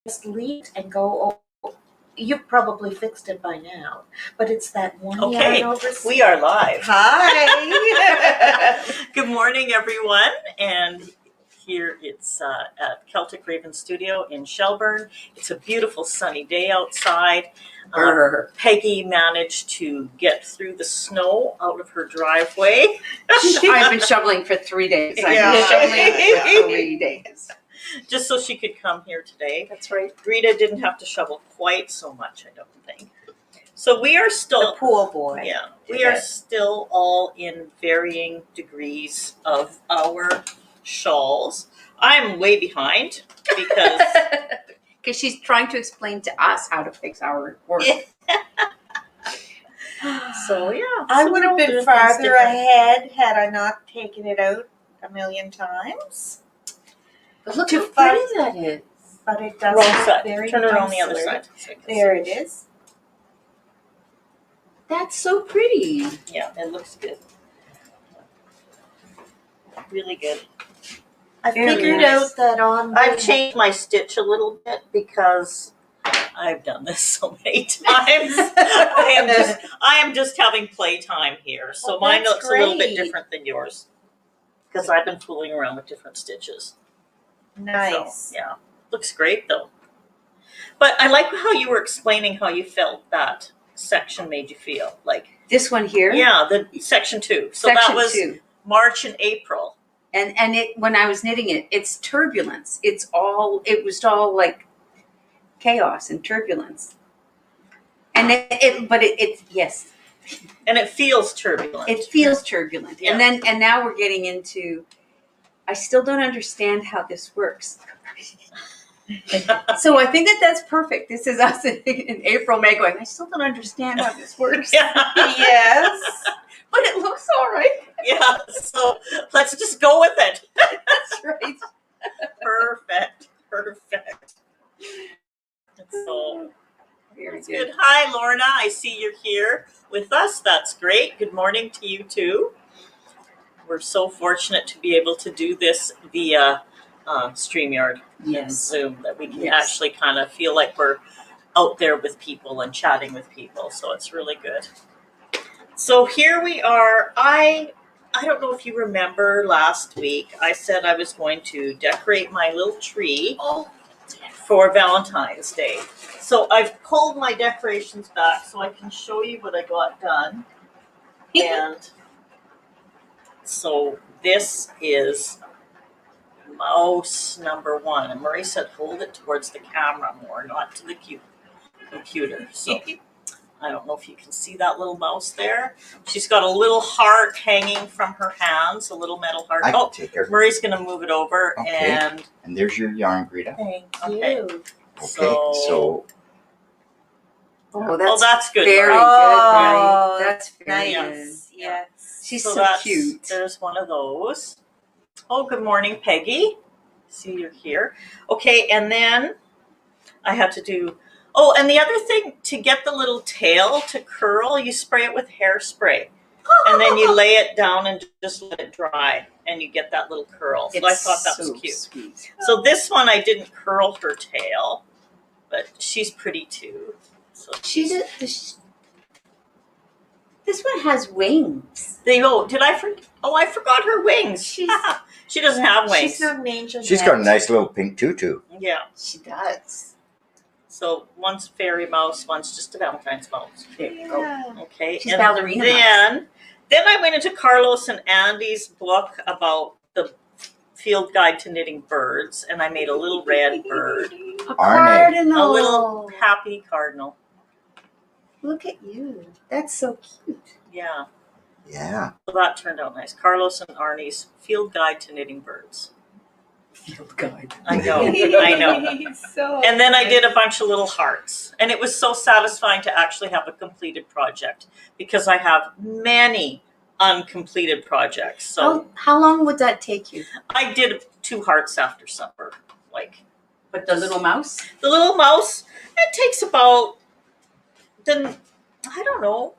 just leave it and go. Oh, you've probably fixed it by now, but it's that one Okay, yarn over. we are live. Hi. Good morning, everyone. And here it's at Celtic Raven Studio in Shelburne. It's a beautiful sunny day outside. Peggy managed to get through the snow out of her driveway. I've been shoveling for 3 days. I've Yeah. been shoveling for 3 days. Just so she could come here today. That's right. Rita didn't have to shovel quite so much, I don't think. So we are still The pool boy. Yeah, we are still all in varying degrees of our shawls. I'm way behind because Because she's trying to explain to us how to fix our work. so yeah. I so would have we'll been do things farther different. ahead had I not taken it out a million times. But look To how pretty that is. But it does Wrong look side. very Turn it on the nicely. other side. So you can There it is. That's so pretty. see. Yeah, it looks good. Really good. I Very figured nice. out that on I've changed my stitch a little bit because I've done this so many times. I am just having playtime here, so Well, mine that's looks a little bit great. different than yours because I've been fooling around with different stitches. Nice. So, yeah, looks great though. But I like how you were explaining how you felt that section made you feel. Like, This one here. yeah, the section 2. So Section that was 2. March and April. And it when I was knitting it, it's turbulence. It was all like chaos and turbulence. And yes, And it feels turbulent. it feels turbulent. Yeah. And now we're getting into, I still don't understand how this works. So I think that's perfect. This is us in April, May going, I still don't understand how this works. Yeah. Yes. But it looks all right. Yeah, so let's just go with it. That's right. Perfect. So Very that's good. good. Hi, Lorna. I see you're here with us. That's great. Good morning to you too. We're so fortunate to be able to do this via StreamYard and Yes. Zoom, that we can Yes. actually kind of feel like we're out there with people and chatting with people. So it's really good. So here we are. I don't know if you remember last week, I said I was going to decorate my little tree for Valentine's Day. So I've pulled my decorations back so I can show you what I got done. And so this is mouse number 1. And Marie said hold it towards the camera more, not to the computer. So I don't know if you can see that little mouse there. She's got a little heart hanging from her hands, a little metal heart. I can take her. Murray's going to move it over. Okay. And there's your yarn, Greta. Thank Okay. you. Okay, So- That's good. very Murray. good, Mary. That's very good. Nice. Yes. She's So so that's cute. There's one of those. Oh, good morning, Peggy. See you're here. Okay, and then I had to do. Oh, and the other thing, to get the little tail to curl, you spray it with hairspray. And then you lay it down and just let it dry, and you get that little curl. So I thought that was cute. Sweet. So this one, I didn't curl her tail, but she's pretty too. So This one has wings. I forgot her wings. She doesn't have wings. She's not an angel. She's got a nice little pink tutu. Yeah. She does. So one's fairy mouse, one's just a Valentine's mouse. There you go. Yeah. Okay. She's and ballerina then I went into Carlos and Andy's book about the field guide to knitting birds, and I made a little red bird, A Arne. cardinal. a little happy cardinal. Look at you. That's so cute. Yeah. Yeah. So that turned out nice. Carlos and Arnie's field guide to knitting birds. Field guide. I know. I know. So And then I did a bunch of little hearts. And it was so satisfying to actually have a completed project because I have many uncompleted projects. So how long would that take you? I did 2 hearts after supper. Like But the little mouse? the little mouse, it takes about I don't know,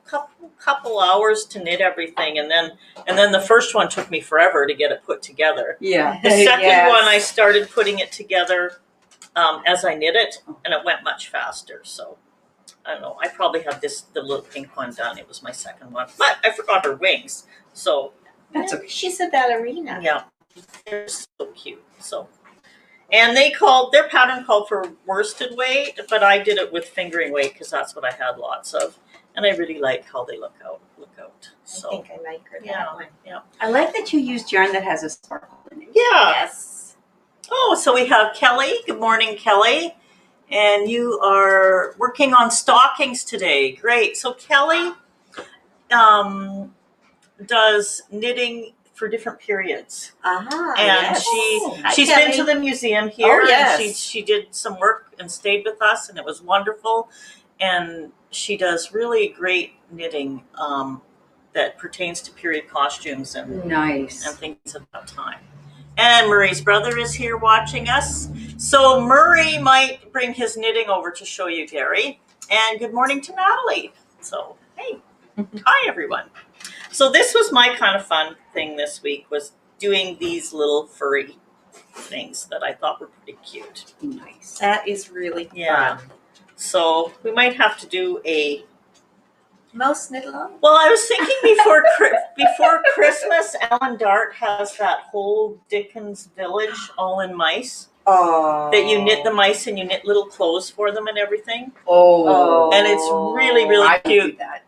couple hours to knit everything, and then the first one took me forever to get it put together. Yeah. The second Yes. one I started putting it together as I knit it, and it went much faster. So I don't know. I probably had the little pink one done. It was my second one, but I forgot her wings. So That's okay. She's a ballerina. yeah, they're so cute. So. And their pattern called for worsted weight, but I did it with fingering weight because that's what I had lots of, and I really like how they look out. So I think I like her that one. yeah. I like that you used yarn that has a sparkle in it. Yeah. Yes. Oh, so we have Kelly. Good morning, Kelly. And you are working on stockings today. Great. So Kelly does knitting for different periods. Ah, And yes. Hi, she's Kelly. been to the museum here, Oh, yes. and she did some work and stayed with us, and it was wonderful. And she does really great knitting that pertains to period costumes and Nice. things of that time. And Murray's brother is here watching us, so Murray might bring his knitting over to show you, Gary. And good morning to Natalie. So hey, hi everyone. So this was my kind of fun thing this week, was doing these little furry things that I thought were pretty cute. Nice. That is really Yeah. fun. So we might have to do a. Most knit along? Well, I was thinking before Christmas, Ellen Dart has that whole Dickens village all in mice. Oh. That you knit the mice and you knit little clothes for them and everything. Oh. And it's really, really I would cute. do that.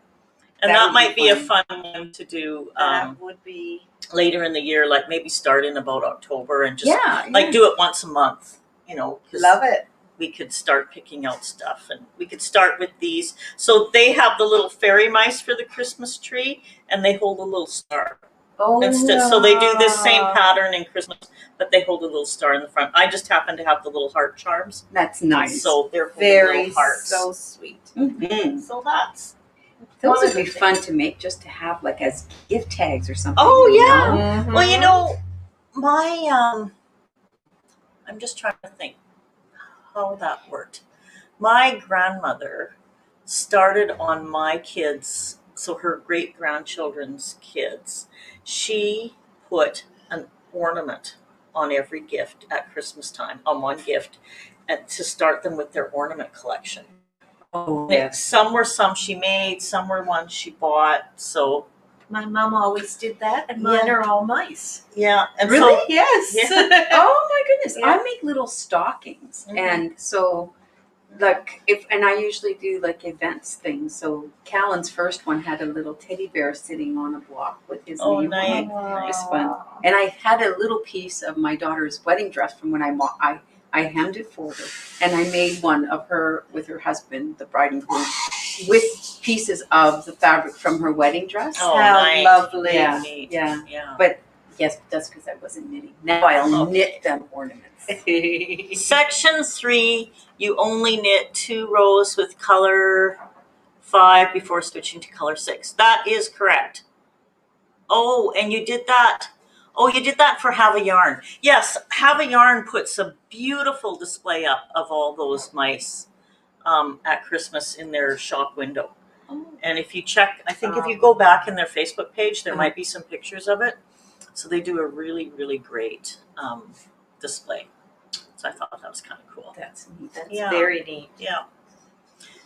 And That that would might be be a fun. fun one to do That would be. later in the year, like maybe start in about October and just Yeah. like do it once a month, 'cause Love it. we could start picking out stuff, and we could start with these. So they have the little fairy mice for the Christmas tree, and they hold a little star. Oh. So they do this same pattern in Christmas, but they hold a little star in the front. I just happen to have the little heart charms. That's nice. So they're holding Very little hearts. so sweet. Mm-hmm. So that's Those one would of be the fun to make, just to have like as gift tags or something. Oh, you yeah. know? Well, my I'm just trying to think how that worked. My grandmother started on my kids, so her great grandchildren's kids. She put an ornament on every gift at Christmas time, on one gift, and to start them with their ornament collection. Oh, Some were some she made, some were ones she bought. So My mom always did that, and mine Yeah. are all mice. yeah, and Really? so Yes. Yeah. Oh my goodness! Yeah. I make little stockings, Mhm. and so I usually do like events things. So Callan's first one had a little teddy bear sitting on a block with his Oh, name on it. nice. It's fun. And I had a little piece of my daughter's wedding dress from when I hemmed it for her, and I made one of her with her husband, the bride and groom, with pieces of the fabric from her wedding dress. Oh, How nice. lovely. Yeah. Neat. Yeah. Yeah. But yes, that's because I wasn't knitting. Now I'll Okay. knit them ornaments. Section 3, you only knit 2 rows with color 5 before switching to color 6. That is correct. Oh, and you did that. Oh, you did that for Have a Yarn. Yes, Have a Yarn puts a beautiful display up of all those mice at Christmas in their shop window. Oh. And if you check, I think if you go back in their Facebook page, there might be some pictures of it. So they do a really, really great display. So I thought that was kind of cool. That's neat. That's Yeah. very neat. Yeah.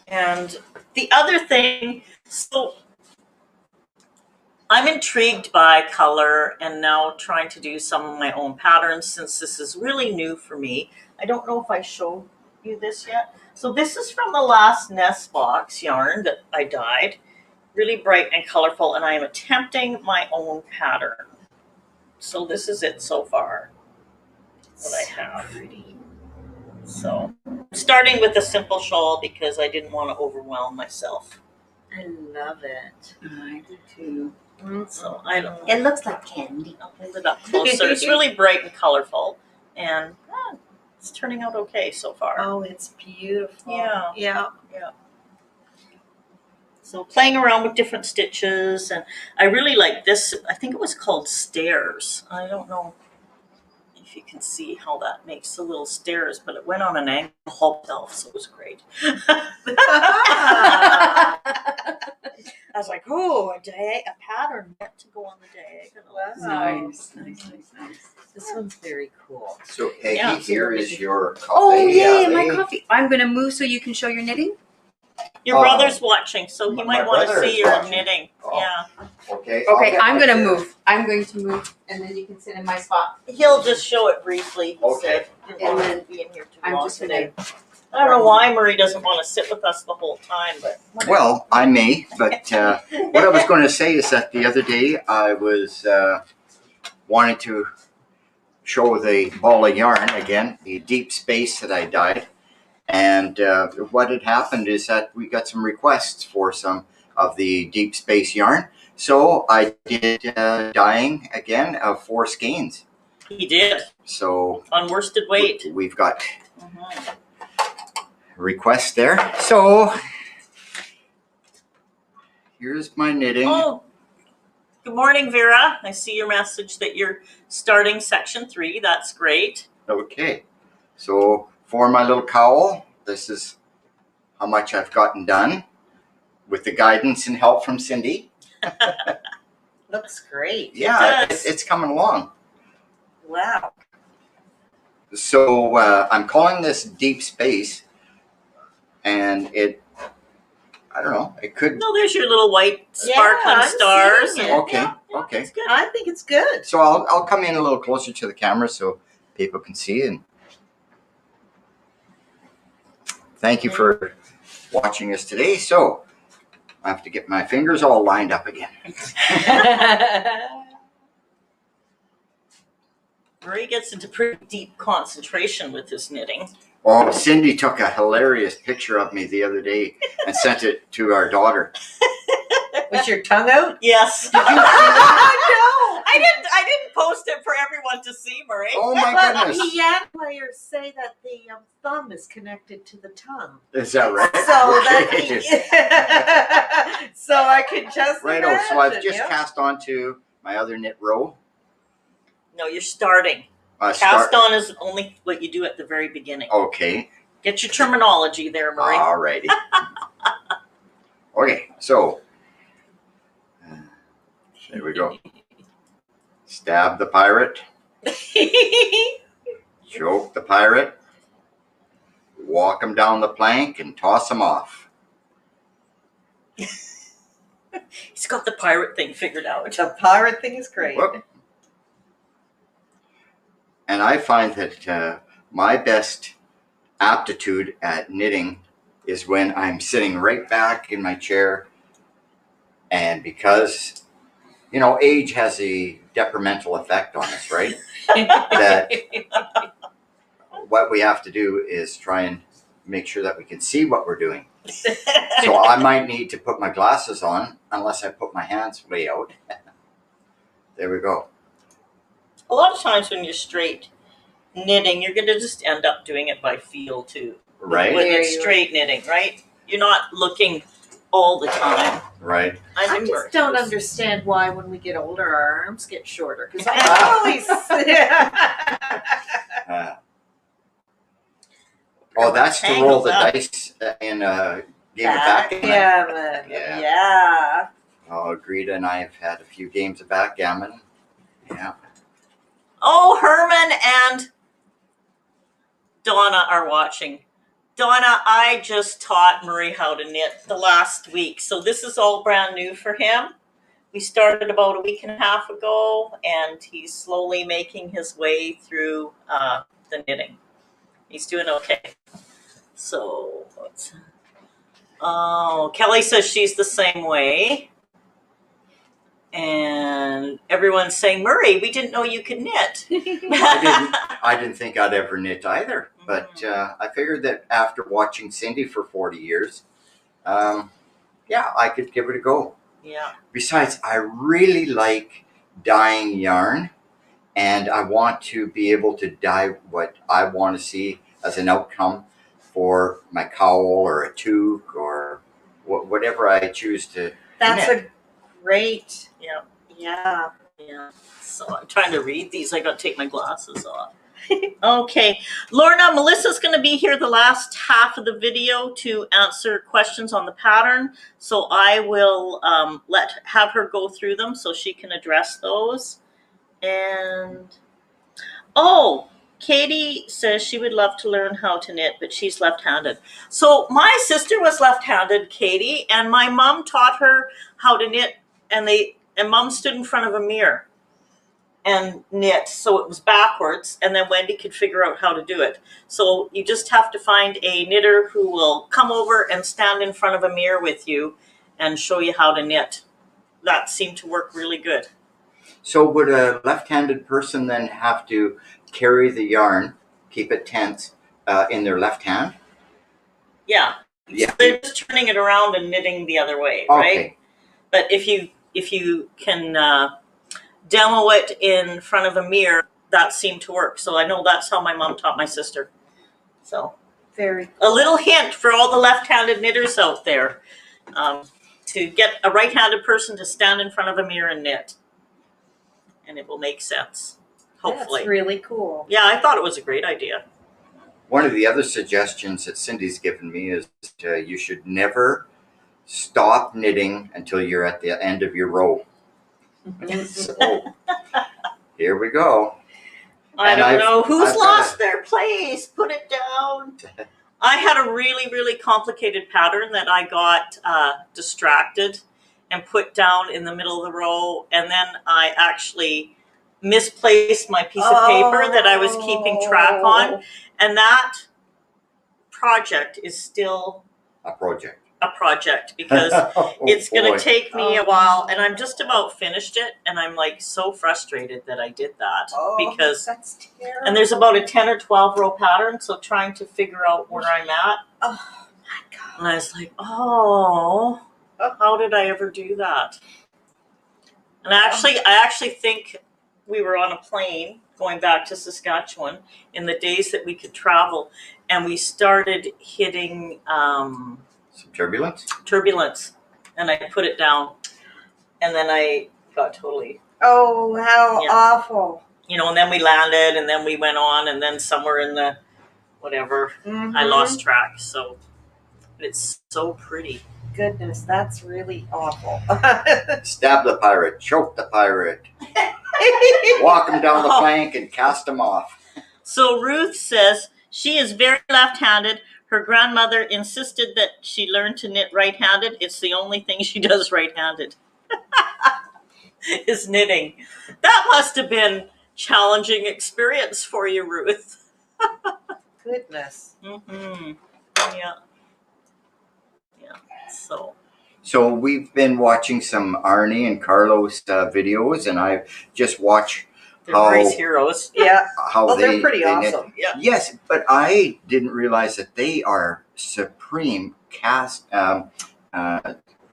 And the other thing, so I'm intrigued by color and now trying to do some of my own patterns since this is really new for me. I don't know if I showed you this yet. So this is from the last Nest Box yarn that I dyed. Really bright and colorful, and I am attempting my own pattern. So this is it so far, what I have. So I'm starting with a simple shawl because I didn't want to overwhelm myself. I love it. I do too. So I don't know. It looks like candy. I'll hold it up closer. It's really bright and colorful, and it's turning out okay so far. Oh, it's beautiful. Yeah. Yeah. So playing around with different stitches, and I really like this. I think it was called Stairs. I don't know if you can see how that makes the little stairs, but it went on an angle itself, so it was great. I was like, oh, a pattern meant to go on the diagonal. Wow. Nice. This one's very cool. So Peggy, Yeah. here is your coffee. Oh yay, Ali. my coffee. I'm gonna move so you can show your knitting. Your Oh, brother's watching, so he my might want to brother see is your watching. knitting. Oh. Yeah. Okay. I'll Okay, get I'm my gonna chair. move. I'm going to move, and then you can sit in my spot. He'll just show it briefly. He Okay. said. Didn't And want then to be in here too I'm long just today. gonna. I don't know why Murray doesn't want to sit with us the whole time, but Well, I may, but what I was going to say is that the other day I was wanting to show the ball of yarn again, the deep space that I dyed. And what had happened is that we got some requests for some of the deep space yarn. So I did dyeing again of 4 skeins. he did So on worsted weight. we've got Mhm. requests there. So here's my knitting. Oh, good morning, Vera. I see your message that you're starting section 3. That's great. Okay. So for my little cowl, this is how much I've gotten done with the guidance and help from Cindy. Looks great. Yeah, does. it's coming along. Wow. So I'm calling this deep space, and I don't know, it could. No, there's your little white sparkling I'm stars. seeing and- it. Okay, yeah, okay. it's good. I think it's good. So I'll come in a little closer to the camera so people can see. And thank you for watching us today. So I have to get my fingers all lined up again. Murray gets into pretty deep concentration with his knitting. Oh, Cindy took a hilarious picture of me the other day and sent it to our daughter. Was your tongue out? Yes. No. I didn't post it for everyone to see, Murray. Oh my But goodness. piano players say that the thumb is connected to the tongue. Is that right? So Okay. that so I could just Righto, imagine. so I've just yeah. cast on to my other knit row. No, you're starting. Cast on is only what you do at the very beginning. Okay. Get your terminology there, Murray. Alrighty. Okay, so there we go. Stab the pirate, choke the pirate, walk him down the plank, and toss him off. He's got the pirate thing figured out. The pirate thing is great. Whoop. And I find that my best aptitude at knitting is when I'm sitting right back in my chair, and because age has a detrimental effect on us, right? That what we have to do is try and make sure that we can see what we're doing. So I might need to put my glasses on unless I put my hands way out. There we go. A lot of times when you're straight knitting, you're going to just end up doing it by feel too. Right? When There it's you straight knitting, right? You're not looking all the time. Right. I do just work. don't understand why when we get older our arms get shorter. Because I always. Uh, oh, that's to roll the dice in a game of backgammon. Backgammon. Yeah. Yeah. Oh, Greta and I have had a few games of backgammon. Yeah. Oh, Herman and Donna are watching. Donna, I just taught Murray how to knit the last week. So this is all brand new for him. We started about a week and a half ago, and he's slowly making his way through the knitting. He's doing okay. So, Kelly says she's the same way. And everyone's saying, Murray, we didn't know you could knit. I didn't think I'd ever knit either, but I figured that after watching Cindy for 40 years, I could give it a go. Yeah. Besides, I really like dyeing yarn, and I want to be able to dye what I want to see as an outcome for my cowl or a toque or whatever I choose to That's knit. a great. Yeah. Yeah. Yeah. So I'm trying to read these. I got to take my glasses off. Okay. Lorna, Melissa's going to be here the last half of the video to answer questions on the pattern. So I will have her go through them so she can address those. And Oh, Katie says she would love to learn how to knit, but she's left-handed. So my sister was left-handed, Katie, and my mom taught her how to knit, and mom stood in front of a mirror and knit, so it was backwards, and then Wendy could figure out how to do it. So you just have to find a knitter who will come over and stand in front of a mirror with you and show you how to knit. That seemed to work really good. So would a left-handed person then have to carry the yarn, keep it tense, in their left hand? Yeah. Yeah. So they're just turning it around and knitting the other way, right? Okay. But if you can demo it in front of a mirror, that seemed to work. So I know that's how my mom taught my sister. So Very a little hint for all the left-handed knitters out there, to get a right-handed person to stand in front of a mirror and knit, and it will make sense, hopefully. That's really cool. Yeah, I thought it was a great idea. One of the other suggestions that Cindy's given me is you should never stop knitting until you're at the end of your row. So here we go. I And don't I've- know who's I've got lost their place. Put it down. I had a really, really complicated pattern that I got distracted and put down in the middle of the row, and then I actually misplaced my piece of paper that I was keeping track on, and that project is still A project. a project because it's going boy. to take me a while, and I'm just about finished it, and I'm like so frustrated that I did that because that's terrible. and there's about a 10 or 12 row pattern, so trying to figure out where I'm at. Oh my God. And I was like, oh, how did I ever do that? And I actually think we were on a plane going back to Saskatchewan in the days that we could travel, and we started hitting Some turbulence? turbulence, and I put it down, and then I got totally, Oh, how Yeah. awful. and then we landed, and then we went on, and then somewhere in the whatever, I lost track. So it's so pretty. Goodness, that's really awful. Stab the pirate, choke the pirate, walk him down the plank and cast him off. So Ruth says she is very left-handed. Her grandmother insisted that she learn to knit right-handed. It's the only thing she does right-handed. Is knitting. That must have been challenging experience for you, Ruth. Goodness. Mm-hmm. Yeah. So we've been watching some Arnie and Carlos videos, and I just watched They're How- Grace heroes. Yeah. how Well, they they're pretty knit. awesome. Yeah. Yes, but I didn't realize that they are supreme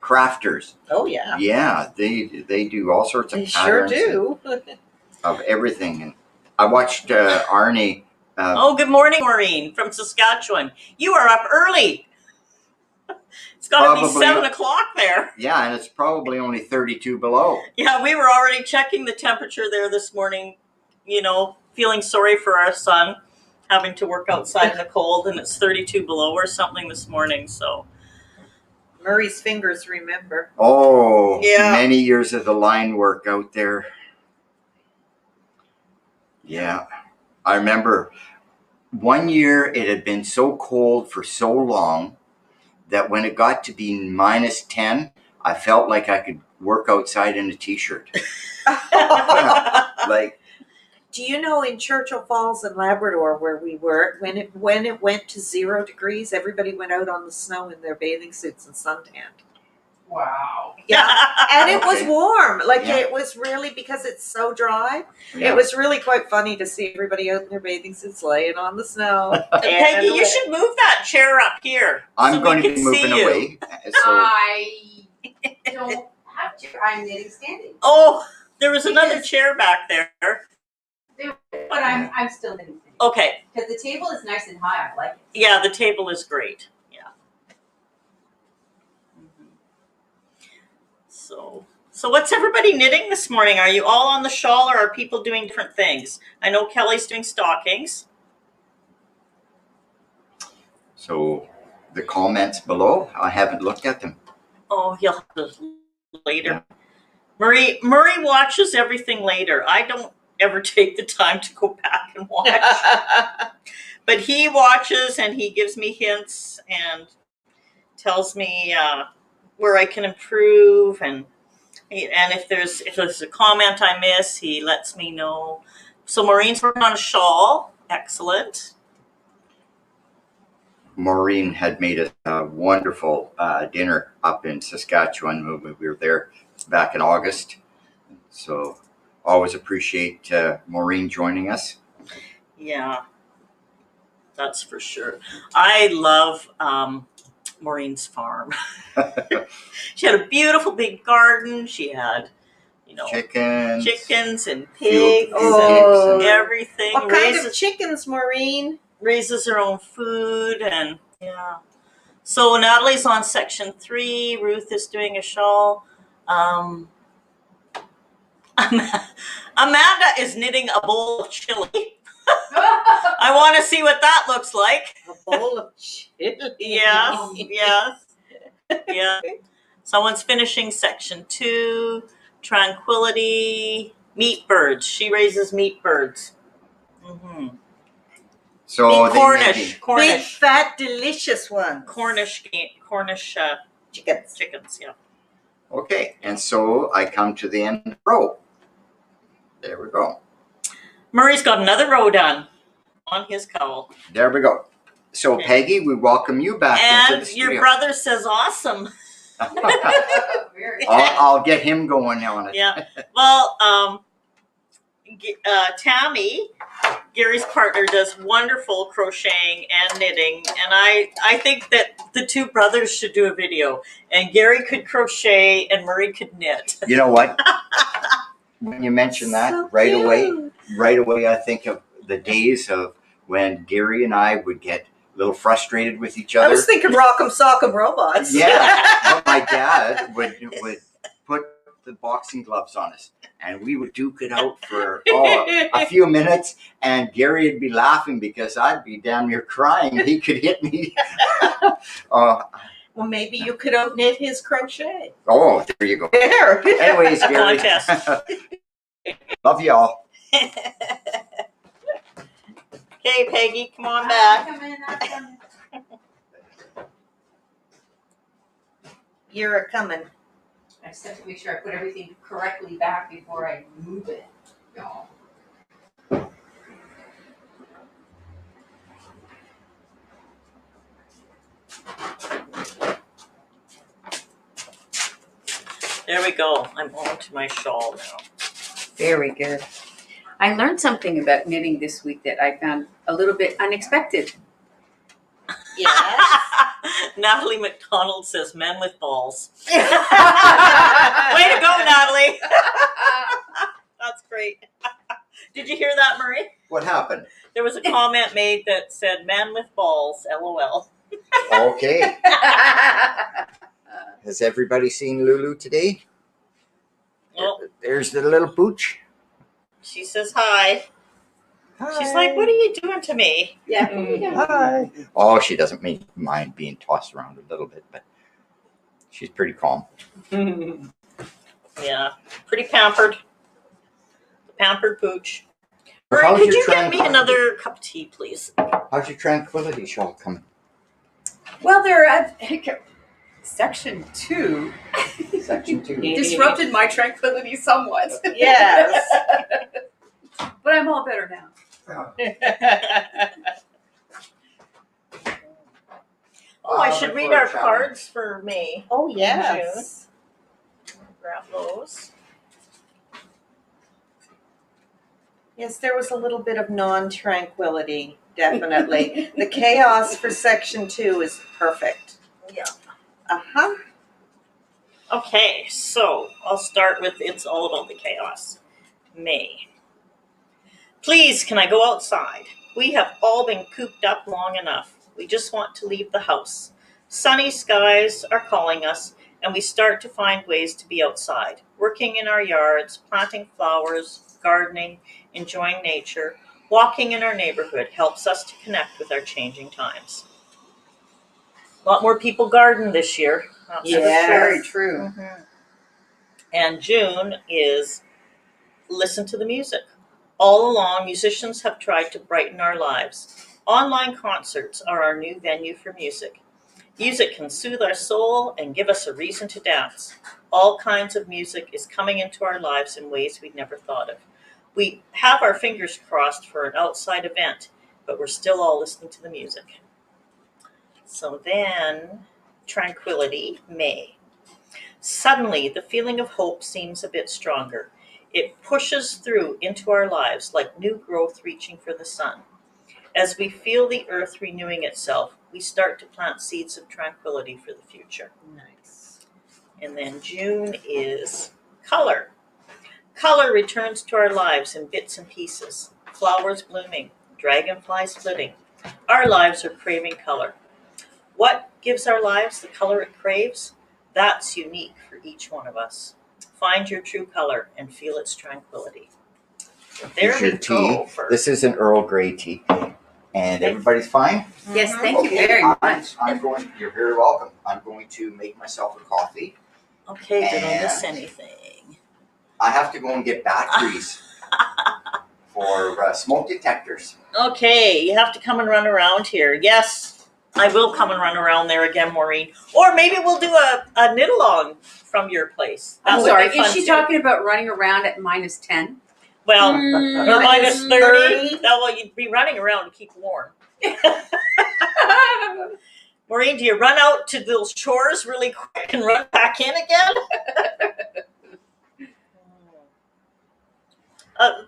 crafters. Oh, yeah. Yeah, they do all sorts of They sure patterns do. of everything. And I watched Arnie. Oh, good morning, Maureen from Saskatchewan. You are up early. It's got to be Probably. 7 o'clock there. Yeah, and it's probably only 32 below. Yeah, we were already checking the temperature there this morning, feeling sorry for our son having to work outside in the cold, and it's 32 below or something this morning. So Murray's fingers remember. Oh, Yeah. many years of the line work out there. Yeah, I remember one year it had been so cold for so long that when it got to be minus 10, I felt like I could work outside in a t-shirt. Like, Do you know in Churchill Falls in Labrador where we were, when it went to 0 degrees, everybody went out on the snow in their bathing suits and suntanned. Wow. Yeah. And it was Okay. warm. Like Yeah. it was really, because it's so dry, yeah. it was really quite funny to see everybody out in their bathing suits laying on the snow. Peggy, you away. should move that chair up here. I'm so going we to can be moving see you. away. So I don't have to. I'm knitting standing. Oh, there was another Because- chair back there. But I'm still knitting standing. Okay, Because the table is nice and high. I like it. yeah, the table is great. Yeah. Mhm. So what's everybody knitting this morning? Are you all on the shawl, or are people doing different things? I know Kelly's doing stockings. So the comments below, I haven't looked at them. Oh, you'll have to later. Murray watches everything later. I don't ever take the time to go back and watch. But he watches and he gives me hints and tells me where I can improve, and if there's a comment I miss, he lets me know. So Maureen's working on a shawl. Excellent. Maureen had made a wonderful dinner up in Saskatchewan when we were there back in August. So always appreciate Maureen joining us. Yeah, that's for sure. I love Maureen's farm. She had a beautiful big garden. She had, chickens and pigs Oh. and everything. What kind of chickens, Maureen? Raises her own food, and yeah. So Natalie's on section 3. Ruth is doing a shawl. Amanda is knitting a bowl of chili. I want to see what that looks like. A bowl of chili. Yes. Yeah. Someone's finishing section 2. Tranquility. Meat birds. She raises meat birds. Mm-hmm. So Cornish. Big, fat, delicious ones. Cornish chickens. Yeah. Okay, and so I come to the end of the row. There we go. Murray's got another row done on his cowl. There we go. So Okay. Peggy, we welcome you back into And the studio. your brother says awesome. I'll get him going on it. Yeah. Well, Tammy, Gary's partner, does wonderful crocheting and knitting, and I think that the two brothers should do a video, and Gary could crochet and Murray could knit. You know what? When you mention that, So right cute. away, I think of the days of when Gary and I would get a little frustrated with each I other. was thinking Rock'em Sock'em Robots. Yeah, but my dad would put the boxing gloves on us, and we would duke it out for a few minutes, and Gary would be laughing because I'd be damn near crying. He could hit me. Well, maybe you could knit his crochet. Oh, there you go. There. Anyways, Gary, Contest. love y'all. Okay, Peggy, come on back. You're a coming. I just have to make sure I put everything correctly back before I move it. Y'all. There we go. I'm on to my shawl now. Very good. I learned something about knitting this week that I found a little bit unexpected. Yes. Natalie McDonald says men with balls. Way to go, Natalie. That's great. Did you hear that, Marie? What happened? There was a comment made that said men with balls, LOL. Okay. Has everybody seen Lulu today? Well, There's the little pooch. she says hi. She's like, what are you doing to me? Yeah. Hi. Oh, she doesn't mind being tossed around a little bit, but she's pretty calm. Yeah, pretty pampered. The pampered pooch. How's Marie, could your you get me tranquility? another cup of tea, please? How's your tranquility shawl coming? Well, they're at section 2 Section 2. disrupted my tranquility somewhat. Yes. But I'm all better now. Oh, I should read our cards for May. Oh, yes. Grab those. Yes, there was a little bit of non-tranquility, definitely. The chaos for section 2 is perfect. Yeah. Uh-huh. Okay, so I'll start with It's All About the Chaos. May. Please, can I go outside? We have all been cooped up long enough. We just want to leave the house. Sunny skies are calling us, and we start to find ways to be outside, working in our yards, planting flowers, gardening, enjoying nature. Walking in our neighborhood helps us to connect with our changing times. A lot more people garden this year. That's for Yes. sure. Very true. And June is listen to the music. All along, musicians have tried to brighten our lives. Online concerts are our new venue for music. Music can soothe our soul and give us a reason to dance. All kinds of music is coming into our lives in ways we'd never thought of. We have our fingers crossed for an outside event, but we're still all listening to the music. So then, tranquility, May. Suddenly, the feeling of hope seems a bit stronger. It pushes through into our lives like new growth reaching for the sun. As we feel the earth renewing itself, we start to plant seeds of tranquility for the future. Nice. And then June is color. Color returns to our lives in bits and pieces. Flowers blooming, dragonflies flitting. Our lives are craving color. What gives our lives the color it craves? That's unique for each one of us. Find your true color and feel its tranquility. There Here's we your go. tea. This is an Earl Grey tea. And everybody's fine? Yes, Mhm. thank you very much. You're very welcome. I'm going to make myself a coffee. Okay, did I miss And- anything? I have to go and get batteries for smoke detectors. Okay, you have to come and run around here. Yes, I will come and run around there again, Maureen. Or maybe we'll do a knit along from your place. That I'm would sorry, be fun is she too. talking about running around at -10? Well, Mm, or minus 30. 30. Well, you'd be running around to keep warm. Maureen, do you run out to those chores really quick and run back in again?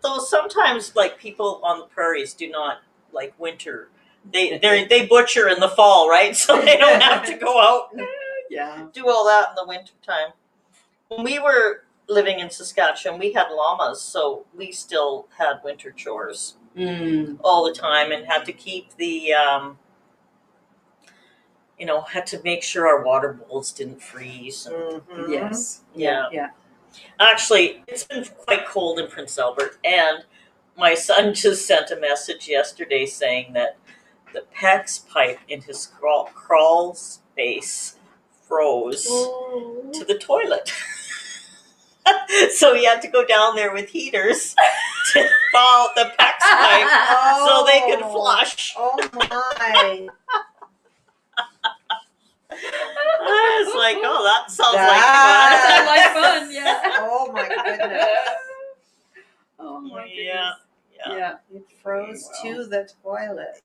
Though sometimes, like, people on the prairies do not like winter. They butcher in the fall, right? So they don't have to go out and Yeah. do all that in the winter time. When we were living in Saskatchewan, we had llamas, so we still had winter chores Mm. all the time and had to keep the had to make sure our water bowls didn't freeze. And, Mhm. Yes. Yeah. Yeah. actually, it's been quite cold in Prince Albert, and my son just sent a message yesterday saying that the PEX pipe in his crawl space froze to the toilet. So he had to go down there with heaters to thaw out the PEX pipe so they could flush. Oh my. I was like, oh, that sounds That- like fun. Like fun, yeah. Oh my goodness. Oh my goodness. Yeah. Yeah. It froze to the toilet.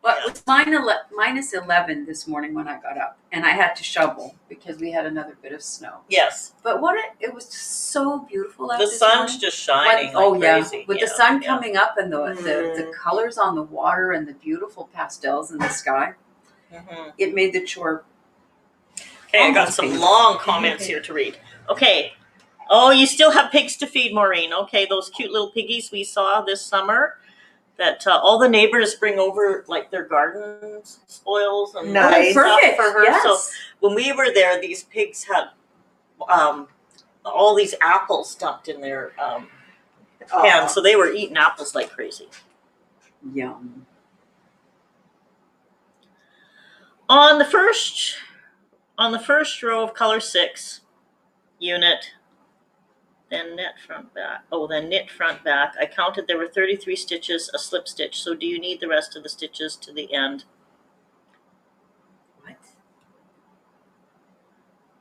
Well, it was -11 this morning when I got up, and I had to shovel because we had another bit of snow. Yes. But it was just so beautiful out The this sun's morning. just shining oh like yeah, crazy. with Yeah, the sun yeah. coming up and the colors on the water and the beautiful pastels in the sky, Mhm. it made the chore. Okay, I got Almost some painful. long comments here to read. Okay. Oh, you still have pigs to feed, Maureen. Okay, those cute little piggies we saw this summer that all the neighbors bring over, like their garden spoils and Nice. stuff Perfect. for her. Yes. So when we were there, these pigs had all these apples dumped in their pan, so they were eating apples like crazy. Yum. On the first row of color 6 unit, then knit front back. Oh, then knit front back. I counted there were 33 stitches, a slip stitch. So do you need the rest of the stitches to the end? What?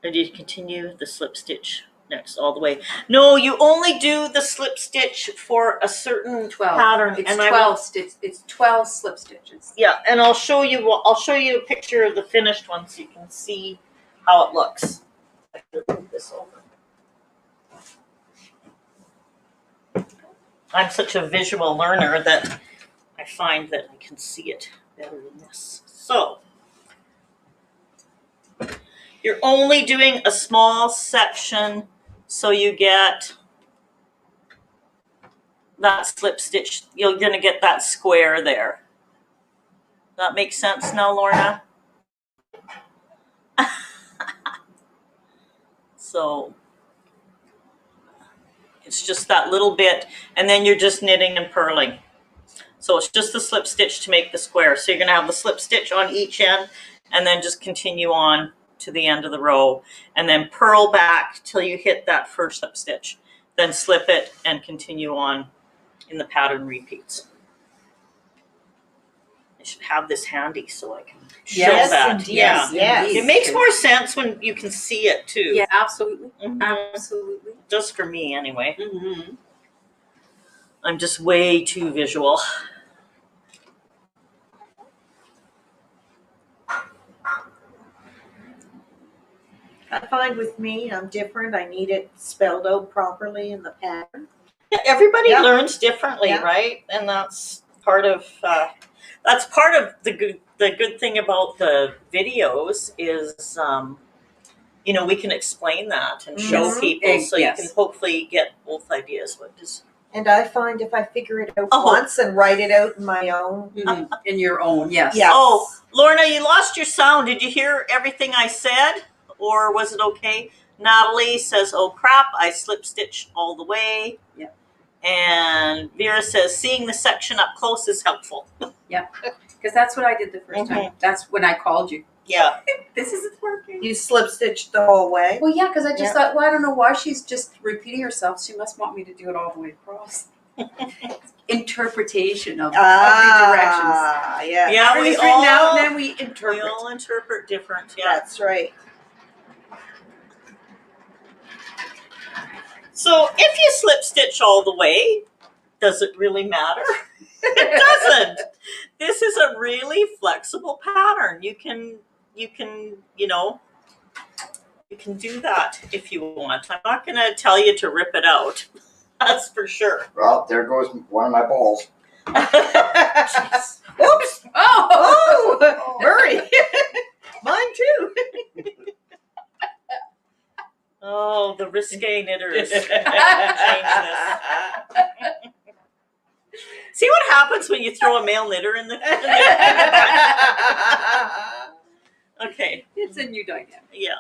Or do you continue the slip stitch next all the way? No, you only do the slip stitch for a certain 12 pattern. It's and 12 stitches. It's 12 slip stitches. Yeah, and I'll show you a picture of the finished one so you can see how it looks. I have to move this over. I'm such a visual learner that I find that I can see it better in this. So, you're only doing a small section so you get that slip stitch. You're going to get that square there. That makes sense now, Lorna? So, it's just that little bit, and then you're just knitting and purling. So it's just the slip stitch to make the square. So you're going to have the slip stitch on each end, and then just continue on to the end of the row, and then purl back till you hit that first slip stitch. Then slip it and continue on in the pattern repeats. I should have this handy so I can show Yes, that. indeed. Yeah. Yes. It makes more sense when you can see it too. Yeah, absolutely. Mhm. Absolutely. Just for me, anyway. Mm-hmm. I'm just way too visual. I find with me, I'm different. I need it spelled out properly in the pattern. Yeah, everybody Yeah. learns differently, Yeah. right? And that's part of the good thing about the videos is we can explain that and show Mhm. people, so Yes. you can hopefully get both ideas. What does And I find if I figure it out Oh. once and write it out in my own. Mm-hmm. In your own, yes. Yeah. Oh, Lorna, you lost your sound. Did you hear everything I said, or was it okay? Natalie says, "Oh crap, I slip stitched all the way." Yeah. And Vera says, "Seeing the section up close is helpful." Because that's what I did the 1st time. That's when I called you. Yeah. This isn't working. You slip stitched the whole way. Well, yeah, because I just Yeah. thought, well, I don't know why she's just repeating herself. She must want me to do it all the way across. Interpretation of the directions. Yeah. Yeah, Everything's written out, and then we interpret. We all interpret different. Yeah. That's right. So if you slip stitch all the way, does it really matter? It doesn't. This is a really flexible pattern. You can do that if you want. I'm not going to tell you to rip it out. That's for sure. Well, there goes one of my balls. Oops. Oh! Oh, hurry. Mine too. Oh, the risque knitters. Change this. See what happens when you throw a male knitter in the Okay. It's a new dynamic. Yeah.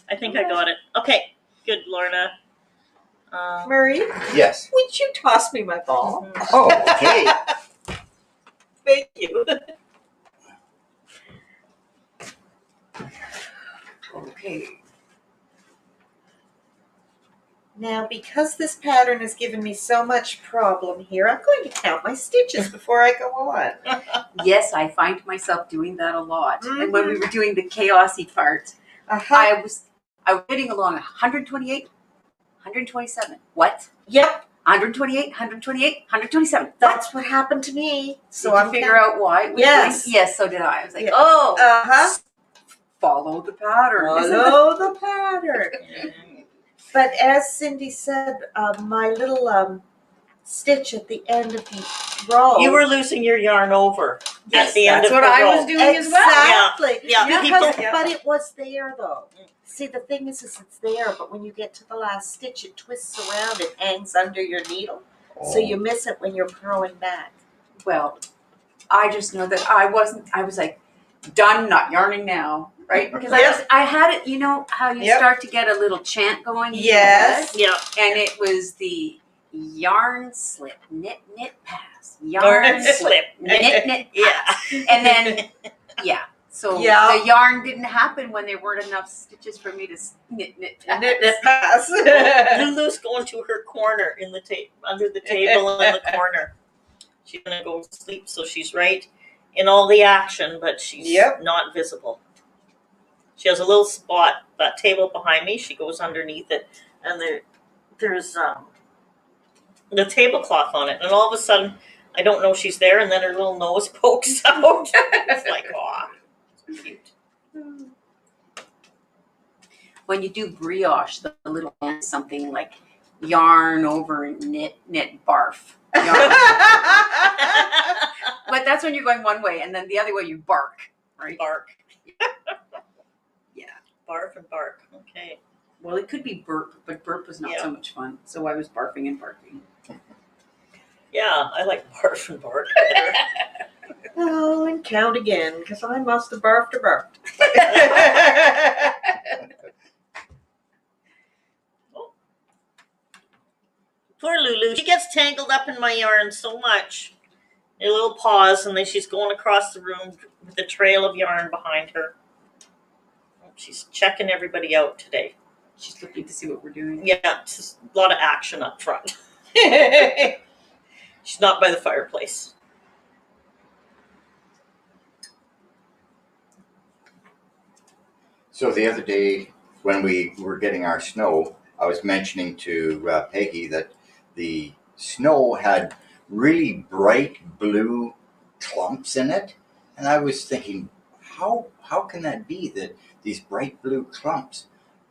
I think I got it. Okay. Good, Lorna. Murray, Yes. would you toss me my ball? Oh, okay. Thank you. Okay. Now, because this pattern has given me so much problem here, I'm going to count my stitches before I go on. Yes, I find myself doing that a lot. Mhm. And when we were doing the chaosy part, Uh-huh. I was getting along 128, 127. What? Yep, 128, 128, 127. that's what happened to me. So Did I'm you figure out why? it was Yes. doing- Yes, so did I. I was like, Yeah. oh, Uh-huh. follow the pattern. Follow the pattern. But as Cindy said, my little stitch at the end of the row. You were losing your yarn over Yes, at the end That's of what the I row. was doing as well. Exactly. Yeah, Because, people. but it was there though. See, the thing is it's there, but when you get to the last stitch, it twists around. It hangs under your needle, so you miss it when you're purling back. Well, I just know that I was like, done, not yarning now, right? Because I had it, you know how you Yep. start to get a little chant going in your Yes. head? Yeah. And it was the yarn slip, knit, knit, pass. Yarn slip, knit, knit, pass. Yeah. And then, yeah. So Yeah. the yarn didn't happen when there weren't enough stitches for me to knit, knit, pass. Knit pass. Lulu's going to her corner in the under the table in the corner. She's gonna go to sleep, so she's right in all the action, but she's not visible. She has a little spot, that table behind me. She goes underneath it, and there's the tablecloth on it, and all of a sudden, I don't know she's there, and then her little nose pokes out. It's like, aw, it's cute. When you do brioche, the little something like yarn over knit, knit, barf. Yarn. But that's when you're going one way, and then the other way you bark, right? Bark. Yeah. Barf and bark. Okay. Well, it could be burp, but burp was not so much fun. So I was barfing and barking. Yeah, I like barf and bark better. Oh, and count again, because I must have barfed or barked. Poor Lulu. She gets tangled up in my yarn so much. A little pause, and then she's going across the room with a trail of yarn behind her. She's checking everybody out today. She's looking to see what we're doing. Yeah, just a lot of action up front. She's not by the fireplace. So the other day when we were getting our snow, I was mentioning to Peggy that the snow had really bright blue clumps in it, and I was thinking, how can that be that these bright blue clumps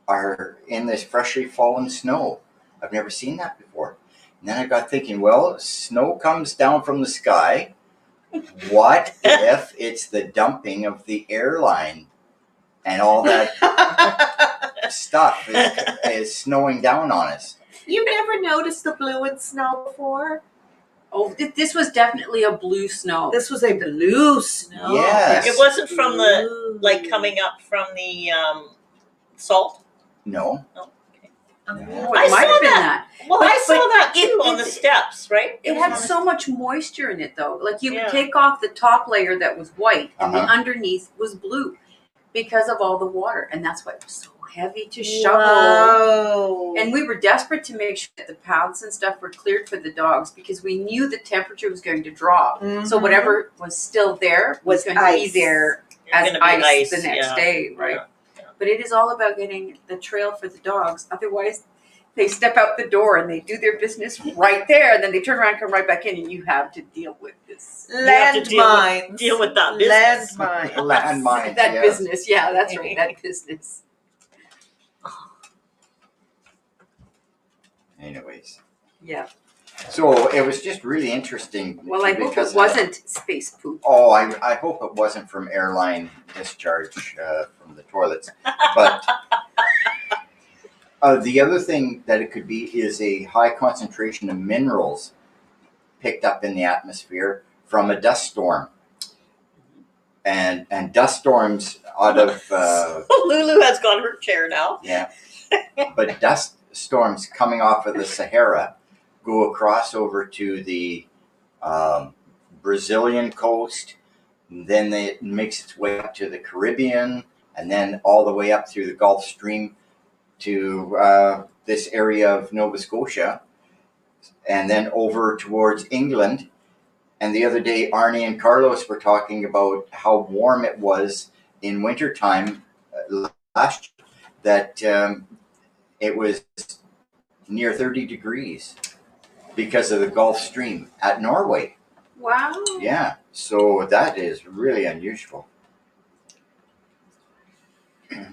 are in this freshly fallen snow? I've never seen that before. And then I got thinking, well, snow comes down from the sky. What if it's the dumping of the airline and all that stuff is snowing down on us? You never noticed the blue in snow before? Oh, this was definitely a blue snow. This was a blue snow. Yes. It wasn't from the Blue. like coming up from the salt. No. Oh, okay. Oh, I it might saw have been that. that. Well, But- I saw but that too on the it's- steps, right? It was had on the- so much moisture in it, though. Like you Yeah. would take off the top layer that was white, and the Uh-huh. underneath was blue because of all the water, and that's why it was so heavy to shovel. Whoa. And we were desperate to make sure that the paths and stuff were cleared for the dogs because we knew the temperature was going to drop. So Mhm. whatever was still there was Was going to be ice. there It's as gonna be ice the next yeah. day, right? Yeah. But it is all about getting the trail for the dogs. Otherwise, they step out the door and they do their business right there, and then they turn around and come right back in, and you have to deal with this. have to Landmines. deal with that business. Landmines. Landmines. That Yes. business, yeah, that's right, that business. Anyways, Yeah. so it was just really interesting. Well, I hope because it wasn't space poop. Oh, I hope it wasn't from airline discharge from the toilets. But the other thing that it could be is a high concentration of minerals picked up in the atmosphere from a dust storm. And dust storms out of Lulu has got her chair now. yeah, but dust storms coming off of the Sahara go across over to the Brazilian coast, and then it makes its way up to the Caribbean, and then all the way up through the Gulf Stream to this area of Nova Scotia, and then over towards England. And the other day, Arnie and Carlos were talking about how warm it was in wintertime last year, that it was near 30 degrees because of the Gulf Stream at Norway. Wow. Yeah, so that is really unusual.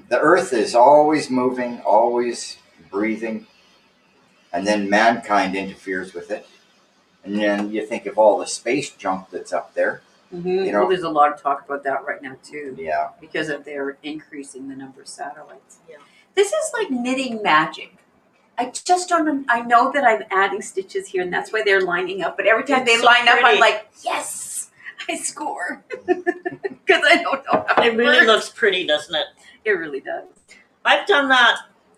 The earth is always moving, always breathing, and then mankind interferes with it. And then you think of all the space junk that's up there. Mm-hmm. You know- Well, there's a lot of talk about that right now too, Yeah. because of their increasing the number of satellites. Yeah. This is like knitting magic. I just don't. I know that I'm adding stitches here, and that's why they're lining up. But every time It's they so line up, pretty. I'm like, yes, I score, because I don't know how It really works. looks pretty, doesn't it? It really does. I've done that.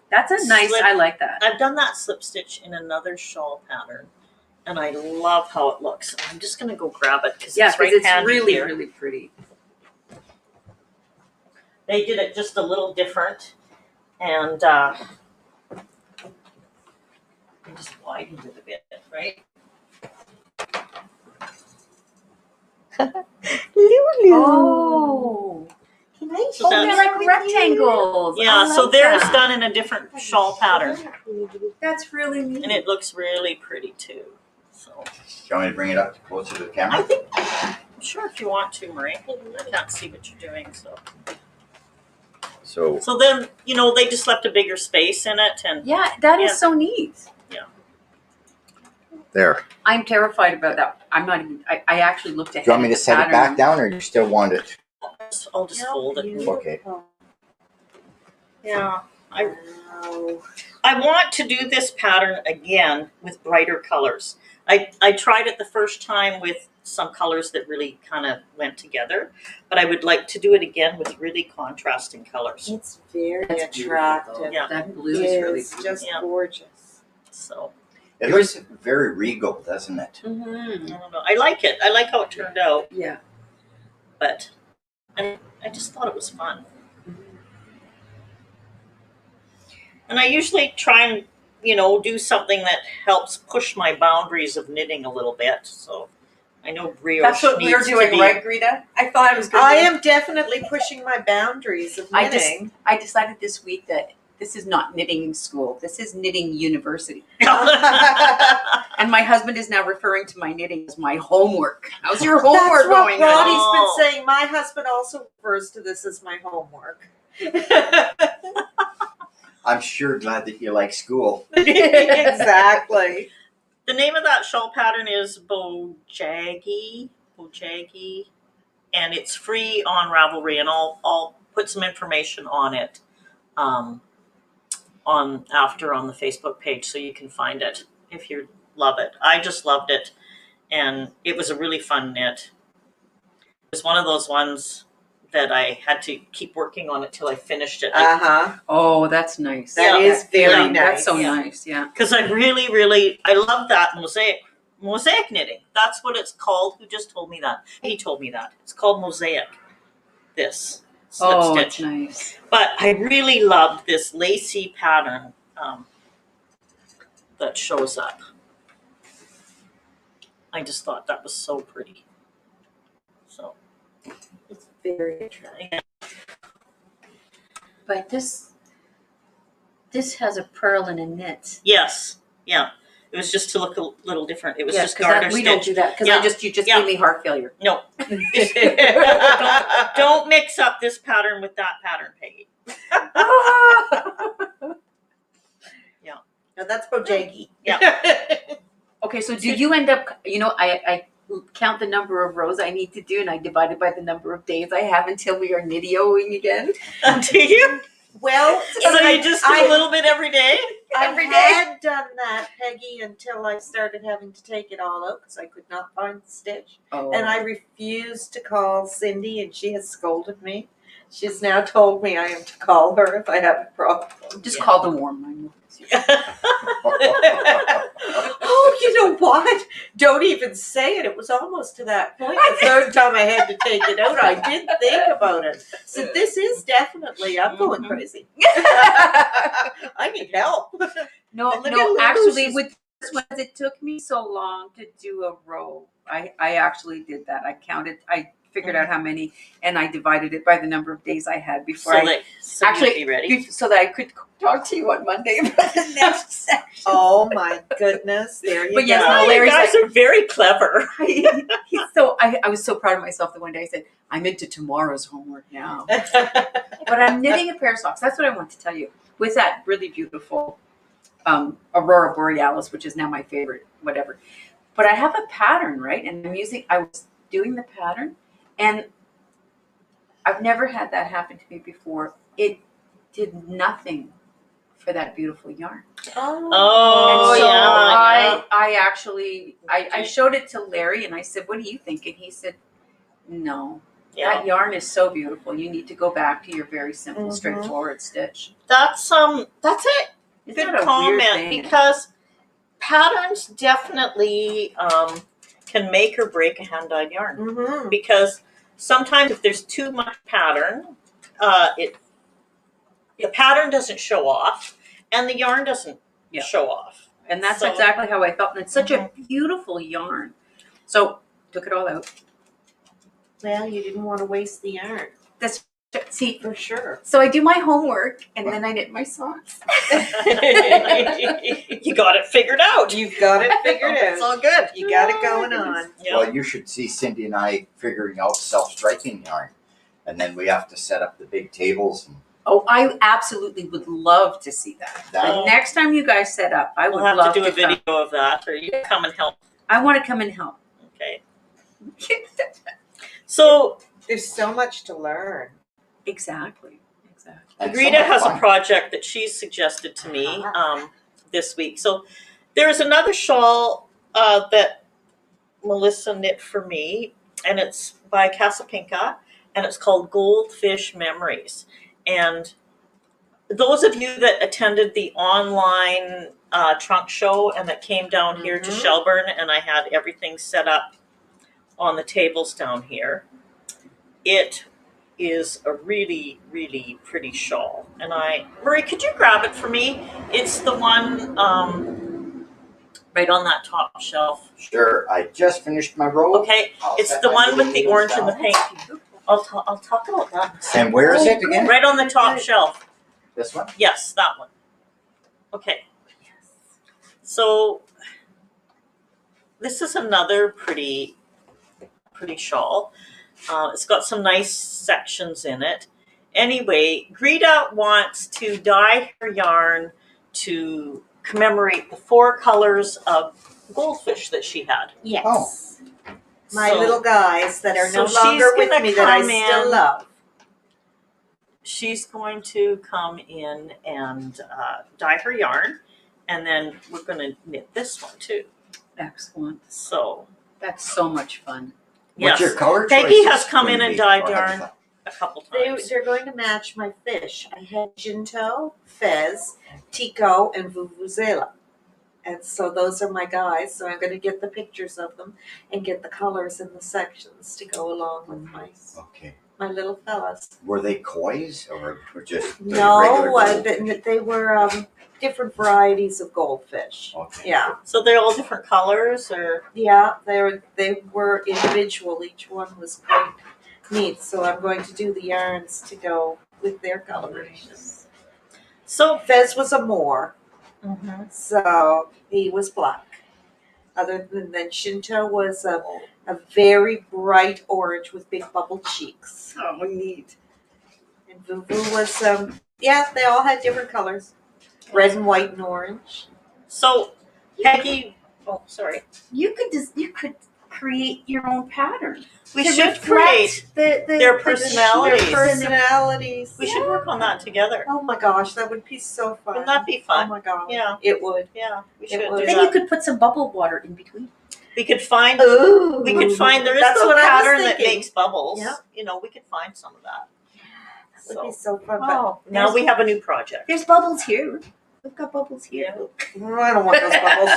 That's a nice. Slip- I like that. I've done that slip stitch in another shawl pattern, and I love how it looks. I'm just gonna go grab it because Yeah, it's because right it's handy really, here. really pretty. They did it just a little different, and I just widened it a bit, right? Oh, Nice. So they're that's- like rectangles. Yeah, I so like theirs that. done in a different shawl pattern, That's really neat. and it looks really pretty too. So Do you want me to bring it up closer to the camera? I think, sure, if you want to, Marie. I can't see what you're doing, so. So then, they just left a bigger space in it, and Yeah, that is Yeah. so neat. There. I'm terrified about that. I'm not even. I actually looked ahead. Do you want me at to the set it pattern. back down, or do you still want it? I'll just fold it. Okay. Yeah, Wow. I want to do this pattern again with brighter colors. I tried it the first time with some colors that really kind of went together, but I would like to do it again with really contrasting colors. It's very That's beautiful, attractive. though. Yeah. That blue is really It's beautiful. just Yeah. gorgeous. So It looks very regal, doesn't it? I Mm-hmm. don't know. I like it. I like how it turned out, Yeah. but I just thought it was fun. And I usually try and do something that helps push my boundaries of knitting a little bit. So I know brioche That's what we're needs to doing, be. right, Greta? I thought I was going I am definitely pushing my boundaries of knitting. I decided this week that this is not knitting school. This is knitting university. And my husband is now referring to my knitting as my homework. How's your homework That's what going? Roddy's Oh. been saying. My husband also refers to this as my homework. I'm sure glad that you like school. Exactly. The name of that shawl pattern is Bojagi, and it's free on Ravelry, and I'll put some information on it on the Facebook page, so you can find it if you love it. I just loved it, and it was a really fun knit. It was one of those ones that I had to keep working on it till I finished it. Uh-huh. Oh, that's nice. That is very Yeah. nice. That's so Yeah. nice, yeah. Because I really I love that mosaic knitting. That's what it's called. Who just told me that? He told me that. It's called mosaic. This slip Oh, stitch. it's nice. But I really loved this lacy pattern that shows up. I just thought that was so pretty. So It's very interesting. But this has a purl and a knit. yes, yeah. It was just to look a little different. It was just because garter we don't stitch. do that because Yeah. you just Yeah. gave me heart failure. No, don't mix up this pattern with that pattern, Peggy. No, that's Bojagi. Okay, so do you end up? I count the number of rows I need to do, and I divide it by the number of days I have until we are knitting again. Do you? Well, So you just do a little bit every day? Every I day. had done that, Peggy, until I started having to take it all out because I could not find the stitch. Oh. And I refused to call Cindy, and she has scolded me. She's now told me I am to call her if I have a problem. just Yeah. call the warm line. Oh, you know what? Don't even say it. It was almost to that point. The third time I had to take it out, I did think about it. So this is definitely, I'm going Mhm. crazy. I need help. No, And look no. at Actually, Lucy's- with this one, it took me so long to do a row. I actually did that. I counted. I figured out how many, and I divided it by the number of days I had before So actually you'd be ready. so that I could talk to you on Monday about the next section. Oh my goodness. There you But yes, go. no, Oh, you Larry's guys are very clever. I was so proud of myself that one day I said, I'm into tomorrow's homework now. But I'm knitting a pair of socks. That's what I want to tell you. With that really beautiful Aurora Borealis, which is now my favorite, whatever. But I have a pattern, right? And I was doing the pattern, and I've never had that happen to me before. It did nothing for that beautiful yarn. Oh, And so yeah. I actually showed it to Larry and I said, what do you think? And he said, no, Yeah. that yarn is so beautiful. You need to go back to your very simple, Mhm. straightforward stitch. That's it. Isn't Good that a weird comment, thing? because patterns definitely can make or break a hand-dyed yarn. Mm-hmm. Because sometimes if there's too much pattern, the pattern doesn't show off, and the yarn doesn't Yeah. show off. And that's So- exactly how I felt. And it's such a beautiful yarn. So took it all out. Well, you didn't want to waste the yarn. See, For sure. so I do my homework and then I knit my socks. You got it figured out. You've got it figured It's out. all good. You got it going on. Yeah. Well, you should see Cindy and I figuring out self-striking yarn. And then we have to set up the big tables. And Oh, I absolutely would love to see that. that The next time you guys set up, I would We'll have love to do a come. video of that, or you come and help. I want to come and help. Okay. So There's so much to learn. Exactly. and Rita so much has a fun. project that she's suggested to me this week. So there's another shawl that Melissa knit for me, and it's by Casapinka, and it's called Goldfish Memories. And those of you that attended the online trunk show and that came down here to Mhm. Shelburne, and I had everything set up on the tables down here, it is a really, really pretty shawl. And Murray, could you grab it for me? It's the one right on that top shelf. Sure, I just finished my roll. Okay, I'll it's set the my one with the meeting orange and the down. pink. I'll talk about that. And where is it again? Right on the top shelf. This one? Yes, that one. Okay. So this is another pretty shawl. It's got some nice sections in it. Anyway, Greta wants to dye her yarn to commemorate the 4 colors of goldfish that she had. Yes. Oh. My So- little guys that are no so longer she's with gonna me that I come still in. love. She's going to come in and dye her yarn, and then we're going to knit this one too. Excellent. So That's so much fun. What's yes, your color Peggy choices has come going in to and be? dyed Or have you yarn thought- a couple times. They're going to match my fish. I had Jinto, Fez, Tico, and Vuvuzela. And so those are my guys. So I'm going to get the pictures of them and get the colors and the sections to go along with Okay. my little fellas. Were they koi's or just the No, regular goldfish? they were different varieties of goldfish. Okay. Yeah, So they're all different colors, or yeah, they were individual. Each one was quite neat. So I'm going to do the yarns to go with their colorations. so. Fez was a Moor, Mhm. so he was black. Other than that, Shinto was a very bright orange with big bubble cheeks. Oh, neat. And Vuvu was, they all had different colors. Red and white and orange. So Peggy, oh sorry, You could create your own pattern. we to should reflect create. their their personalities. Their personalities. We should work on that together. Oh my gosh, that would be so fun. Wouldn't that be Oh fun? my god. Yeah. It would. Yeah, we It should would. do Then that. you could put some bubble water in between. We could find. Ooh. We could find. There is That's no what I was pattern that thinking. makes bubbles. Yeah. You know, we could find some of that. That would be So so fun. Oh, now we have a new project. There's bubbles here. We've got bubbles here. But I don't want those bubbles.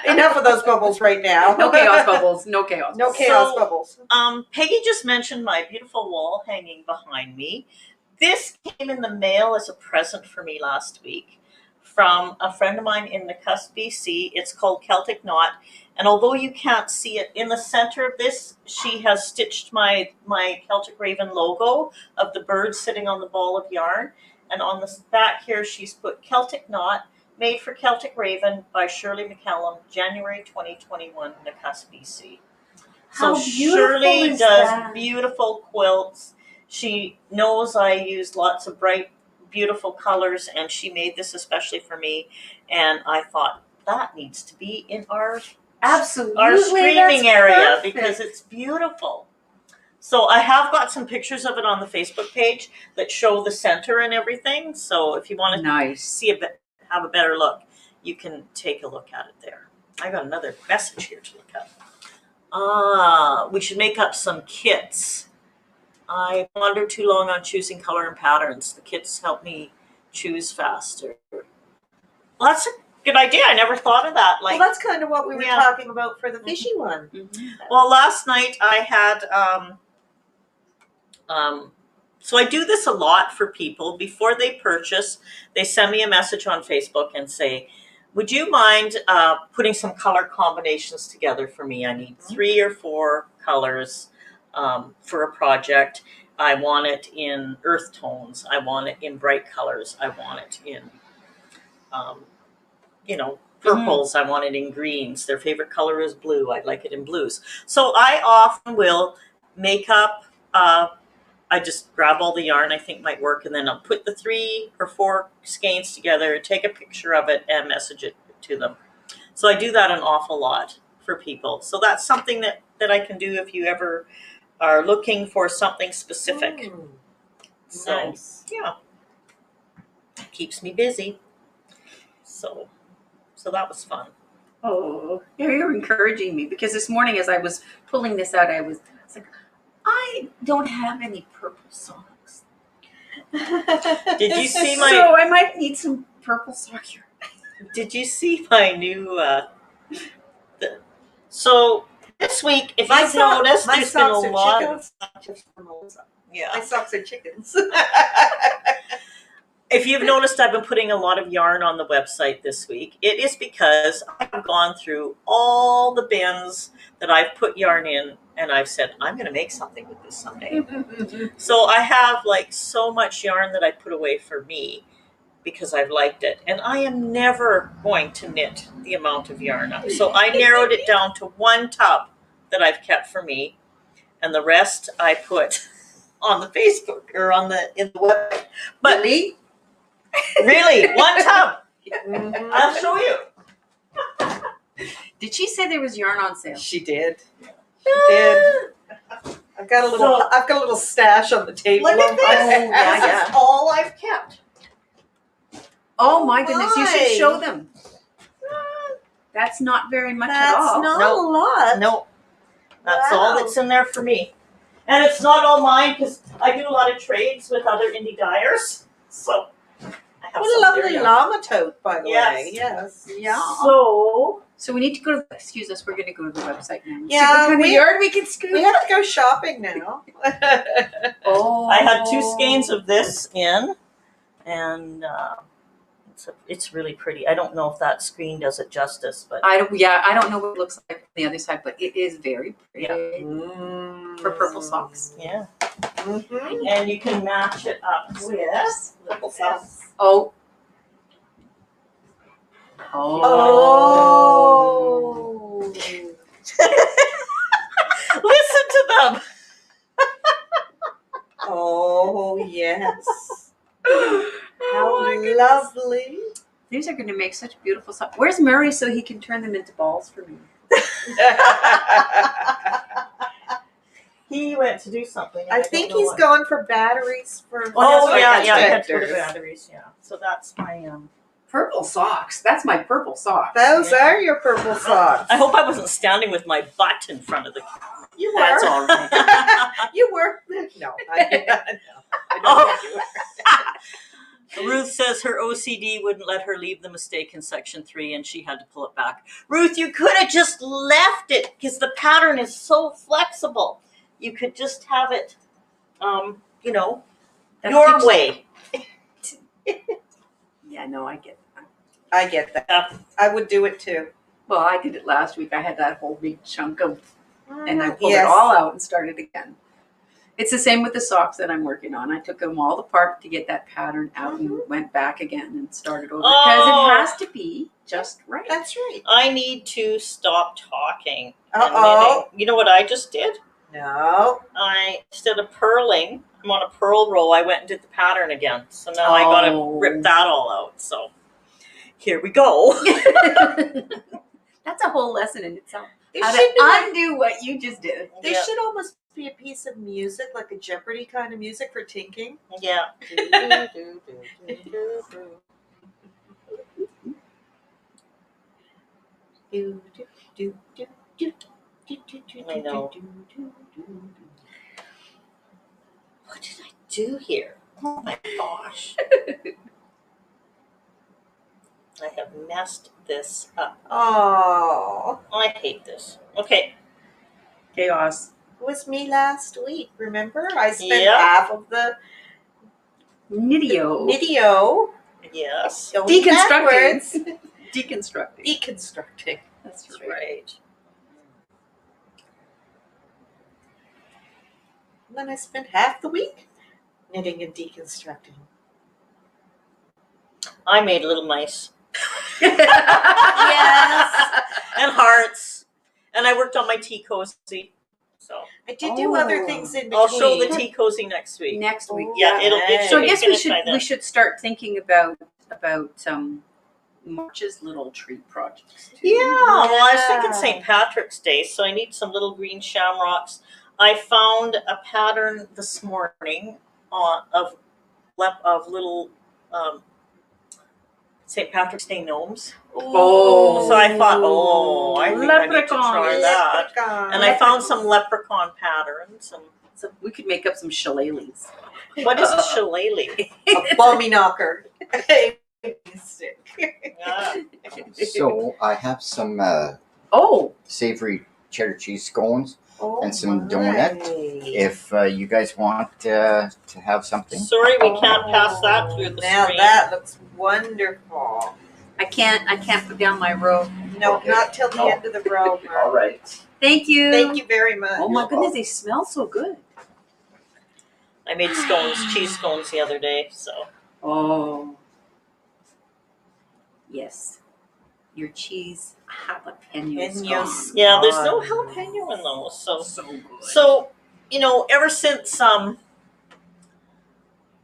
Enough of those bubbles right now. No chaos bubbles. No chaos. No chaos So- bubbles. Peggy just mentioned my beautiful wall hanging behind me. This came in the mail as a present for me last week from a friend of mine in Nakusp, BC. It's called Celtic Knot. And although you can't see it, in the center of this, she has stitched my Celtic Raven logo of the bird sitting on the ball of yarn. And on the back here, she's put Celtic Knot, made for Celtic Raven by Shirley McCallum, January 2021, Nakusp, BC. How So beautiful Shirley is does that? beautiful quilts. She knows I use lots of bright, beautiful colors, and she made this especially for me. And I thought that needs to be in our Absolutely. streaming that's area perfect. because it's beautiful. So I have got some pictures of it on the Facebook page that show the center and everything. So if you want to Nice. see have a better look, you can take a look at it there. I got another message here to look at. We should make up some kits. I wandered too long on choosing color and patterns. The kits help me choose faster. Well, that's a good idea. I never thought of that. Well, that's kind of what we were Yeah. talking about for the fishy one. Well, last night I had so I do this a lot for people before they purchase. They send me a message on Facebook and say, "Would you mind putting some color combinations together for me? I need 3 or 4 colors for a project. I want it in earth tones. I want it in bright colors. I want it in, purples. I want it in greens. Their favorite color is blue. I'd like it in blues." So I often will make up. I just grab all the yarn I think might work, and then I'll put the 3 or 4 skeins together, take a picture of it, and message it to them. So I do that an awful lot for people. So that's something that I can do if you ever are looking for something specific. Mm, So nice. yeah, it keeps me busy. So that was fun. Oh, you're encouraging me because this morning as I was pulling this out, I was like, I don't have any purple socks. Did you see my? So I might need some purple socks. Did you see my new? So this week, if you've noticed, my there's been a socks are lot. chickens, just for Melissa. Yeah. My socks are chickens. If you've noticed, I've been putting a lot of yarn on the website this week. It is because I've gone through all the bins that I've put yarn in, and I've said, I'm going to make something with this someday. So I have like so much yarn that I put away for me because I've liked it. And I am never going to knit the amount of yarn up. So I narrowed it down to one tub that I've kept for me, and the rest I put on the Facebook or in the web. But Really? really, one tub. Mhm. I'll show you. Did she say there was yarn on sale? She did. She did. I've got a little stash on the table. Look at this. Oh, yeah, This is all I've kept. Oh my goodness, you should my. show them. That's not very much at That's all. not Nope. a lot. No, that's all Wow. that's in there for me. And it's not all mine because I do a lot of trades with other indie dyers. So I have What a some lovely there, yeah. llama tote, by the Yes. way. Yes. Yeah. So we need to go to, excuse us, we're going to go to the website now. Yeah, See what kind of we- yarn we can scoop. We have to go shopping now. Oh. I had 2 skeins of this in, and it's really pretty. I don't know if that screen does it justice, but I don't know what it looks like on the other side, but it is very pretty for purple socks. yeah. Mhm. And you can match it up with Purple socks. Oh. Oh. Listen to them. Oh, yes. Oh How my goodness. lovely. These are going to make such beautiful socks. Where's Murray so he can turn them into balls for me? He went to do something. and I don't think know he's what. going for batteries for. Oh, right, yeah, that's yeah. I right. had to put the batteries. Yeah. So that's my. Purple socks. That's my purple socks. Those Yeah. are your purple socks. I hope I wasn't standing with my butt in front of the. You were. That's all right. You were. No. I don't Oh. think you were. Ruth says her OCD wouldn't let her leave the mistake in section 3 and she had to pull it back. Ruth, you could have just left it because the pattern is so flexible. You could just have it, That your keeps- way. Yeah, no, I get that. I get that. Yeah. I would do it too. Well, I did it last week. I had that whole big chunk of, and I pulled Yes. it all out and started again. It's the same with the socks that I'm working on. I took them all apart to get that pattern out and went back again and started over because Oh. it has to be just right. That's right. I need to stop talking. and Uh-oh. knitting. You know what I just did? No. Instead of purling, I'm on a purl roll, I went and did the pattern again. So now I gotta Oh. rip that all out. So here we go. That's a whole lesson in itself. There How should to be like- undo what you just did. there Yeah. should almost be a piece of music, like a Jeopardy kind of music for tinking. Yeah. I know. What did I do here? Oh my gosh. I have messed this up. Oh, I hate this. Okay. Chaos. it was me last week. Remember, I spent Yeah. half of the Nidio. video Yes. going Deconstructing. backwards. Deconstructing. Deconstructing. That's That's right. right. And then I spent half the week knitting and deconstructing. I made little mice Yes. and hearts. And I worked on my tea cozy. So I did do other Oh. things in between. I'll show the tea cozy next week. Next week. Yeah, it'll be. So I we're guess gonna we should try that. we should start thinking about March's little treat projects. too. Yeah, well, I was thinking Yeah. St. Patrick's Day, so I need some little green shamrocks. I found a pattern this morning of little St. Patrick's Day gnomes. Oh. So I thought, I think I need to try Leprechauns. that. Leprechaun. And I found some leprechaun patterns. And So we could make up some shillelaghs. what is a shillelagh? a bummy knocker. Stick. Yeah. So I have some Oh, savory cheddar cheese scones. Oh, and some my. donut. If you guys want to have something. Sorry, we can't pass that through the Now screen. that looks wonderful. I can't put down my robe. No, Okay. not till the No. end of the row, Mark. All right. Thank you. Thank you very much. Oh my goodness, they smell so good. I made cheese scones the other day, so. Oh. Yes. Your cheese jalapeno Jalapeno scones. Yeah, there's no Oh, jalapeno in those, so. so good. So, ever since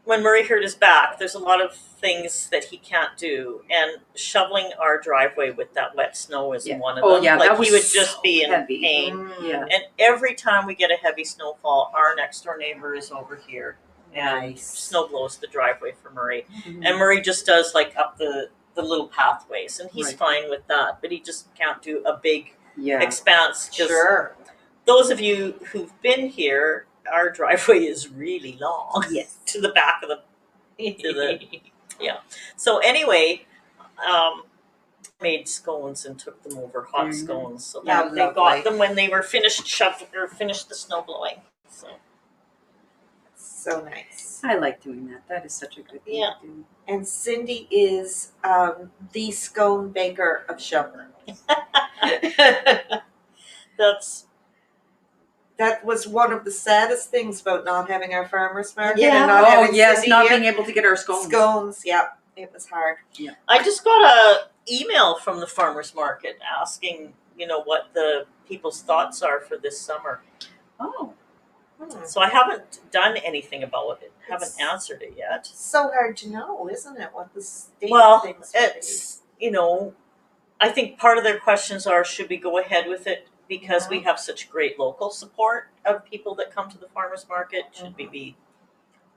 when Murray hurt his back, there's a lot of things that he can't do, and shoveling our driveway with that wet snow is Yeah. one of Oh, them. yeah, like that was he would just so be in heavy. pain. Yeah. And every time we get a heavy snowfall, our next door neighbor is over here and Nice. snow blows the driveway for Murray. Mhm. And Murray just does like up the little pathways, and he's Right. fine with that, but he just can't do a big Yeah. expanse. 'Cause Sure. those of you who've been here, our driveway is really long Yes. to the back of the yeah. So anyway, made scones and took them over, hot Very scones. So Yeah, that they lovely. got them when they were finished finished the snow blowing. So So nice. I like doing that. That is such a good thing Yeah. to do. And Cindy is the scone baker of Shelburne. that's That was one of the saddest things about not having our farmers market Yeah. and not Oh having yes, Cindy not here. being able to get our scones. Scones, yeah, it was hard. I just got a email from the farmers market asking, what the people's thoughts are for this summer. Oh. So I haven't done anything about it. Haven't It's- answered it yet. It's so hard to know, isn't it, what the state Well, of things would be. it's I think part of their questions are, should we go ahead with it because we have such great local support of people that come to the farmers market? Should we be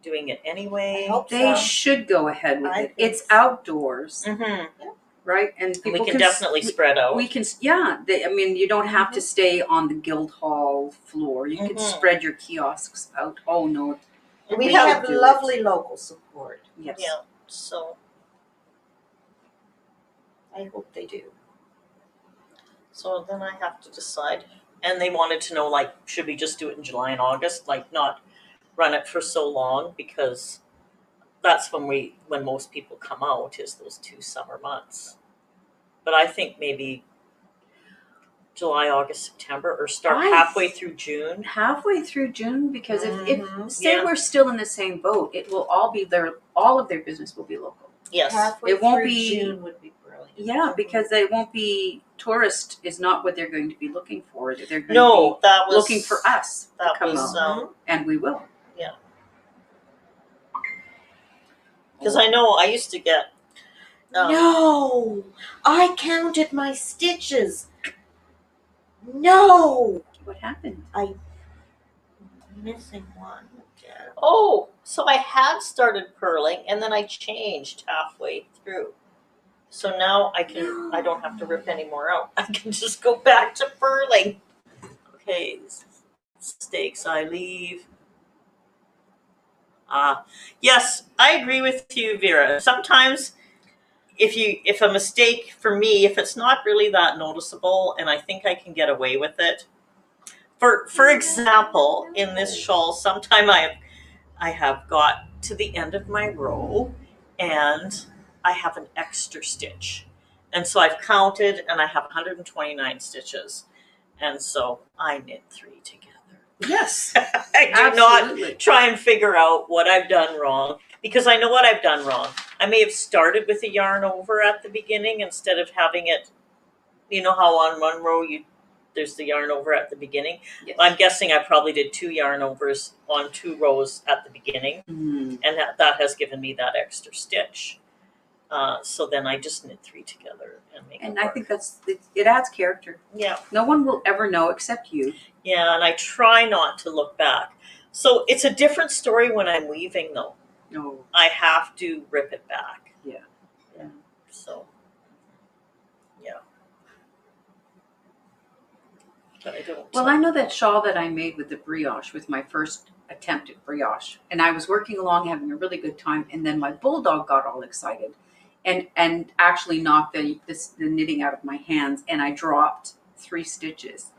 doing it anyway? I hope They so. should go ahead with I it. think It's so. outdoors, Mm-hmm. right? And We people can definitely spread out. We can, yeah. You don't have to stay on the Guildhall floor. You can Mhm. spread your kiosks out. Oh no, We They have should do it. lovely local support. yes. Yeah. So I hope they do. then I have to decide. And they wanted to know, like, should we just do it in July and August, like not run it for so long, because that's when most people come out, is those 2 summer months. But I think maybe July, August, September, or start I- halfway through June. Halfway through June, because if Mhm. say Yeah. we're still in the same boat, it will all be there. All of their business will be local. Yes. Halfway It won't through be- June would be brilliant. Yeah, because they won't be tourist is not what they're going to be looking for. They're going No, to that be was looking for us That to come was out, and we will. because I know I used to get. No, I counted my stitches. No, What happened? missing one. Yeah. Oh, so I had started purling and then I changed halfway through. So now I don't have to rip any more out. I can just go back to purling. Okay, mistakes I leave. Yes, I agree with you, Vera. Sometimes if a mistake for me, if it's not really that noticeable and I think I can get away with it. For example, in this shawl, sometime I have got to the end of my row and I have an extra stitch. And so I've counted and I have 129 stitches. And so I knit 3 together. Yes, I do not try and figure out what I've done wrong, because I know what I've done wrong. I may have started with a yarn over at the beginning instead of having it, you know how on one row there's the yarn over at the beginning. Yes. I'm guessing I probably did 2 yarn overs on 2 rows at the beginning, Mm. and that has given me that extra stitch. So then I just knit 3 together and make And it I work. think it adds character. Yeah. No one will ever know except you. Yeah, and I try not to look back. So it's a different story when I'm weaving, though. No. I have to rip it back. Yeah. So, yeah. But I don't. Well, I know that shawl that I made with the brioche, with my first attempt at brioche, and I was working along, having a really good time, and then my bulldog got all excited, and actually knocked the knitting out of my hands, and I dropped 3 stitches,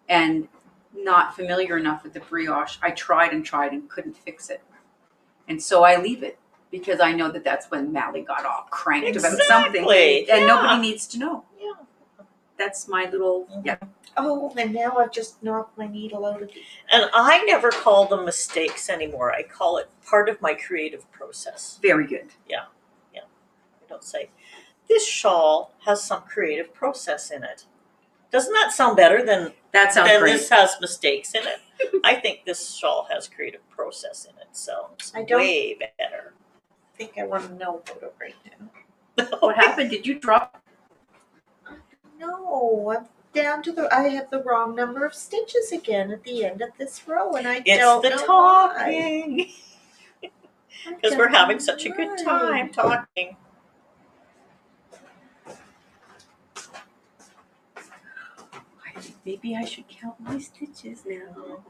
and not familiar enough with the brioche. I tried and couldn't fix it. And so I leave it because I know that that's when Mally got all cranked about something. Exactly, And yeah. nobody needs to know. Yeah. That's my little, yeah. Oh, and now I've just knocked my needle out of the. And I never call them mistakes anymore. I call it part of my creative process. Very good. I don't say, this shawl has some creative process in it. Doesn't that sound better than That sounds great. this has mistakes in it? I think this shawl has creative process in it, so it's I don't- way better. I think I want to know about it right now. What happened? Did you drop? No, I'm down to I have the wrong number of stitches again at the end of this row, and I It's don't the know talking. why. Because we're having such a good time talking. I think maybe I should count my stitches now.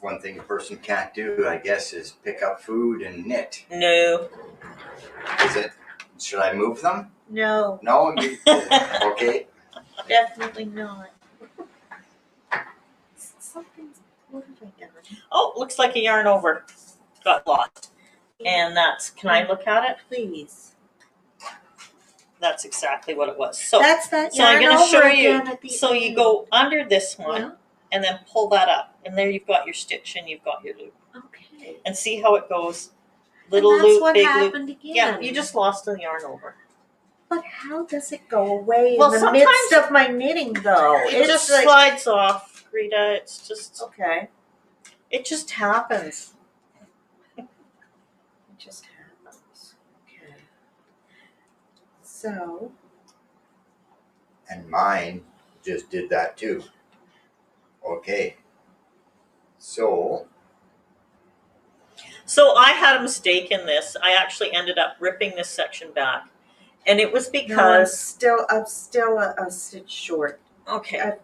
One thing a person can't do, I guess, is pick up food and knit. No. Is it? Should I move them? No, No. You, okay. definitely not. Something's. What have I done? Oh, looks like a yarn over got lost. And that's, can I look at it? Please. That's exactly what it was. So, That's that so I'm yarn going to over show you. again at the So you end. go under this one Yeah. and then pull that up. And there you've got your stitch and you've got your loop. Okay. And see how it goes. Little and that's loop, what big loop. happened again. Yeah, you just lost the yarn over. But how does it go away Well, in the sometimes midst of my knitting, though? It It's just like, slides off, Rita. It's just, okay. it just happens. It just happens. Okay. So. And mine just did that too. Okay. So, So I had a mistake in this. I actually ended up ripping this section back. And it was No, because, I'm still a stitch short. okay, I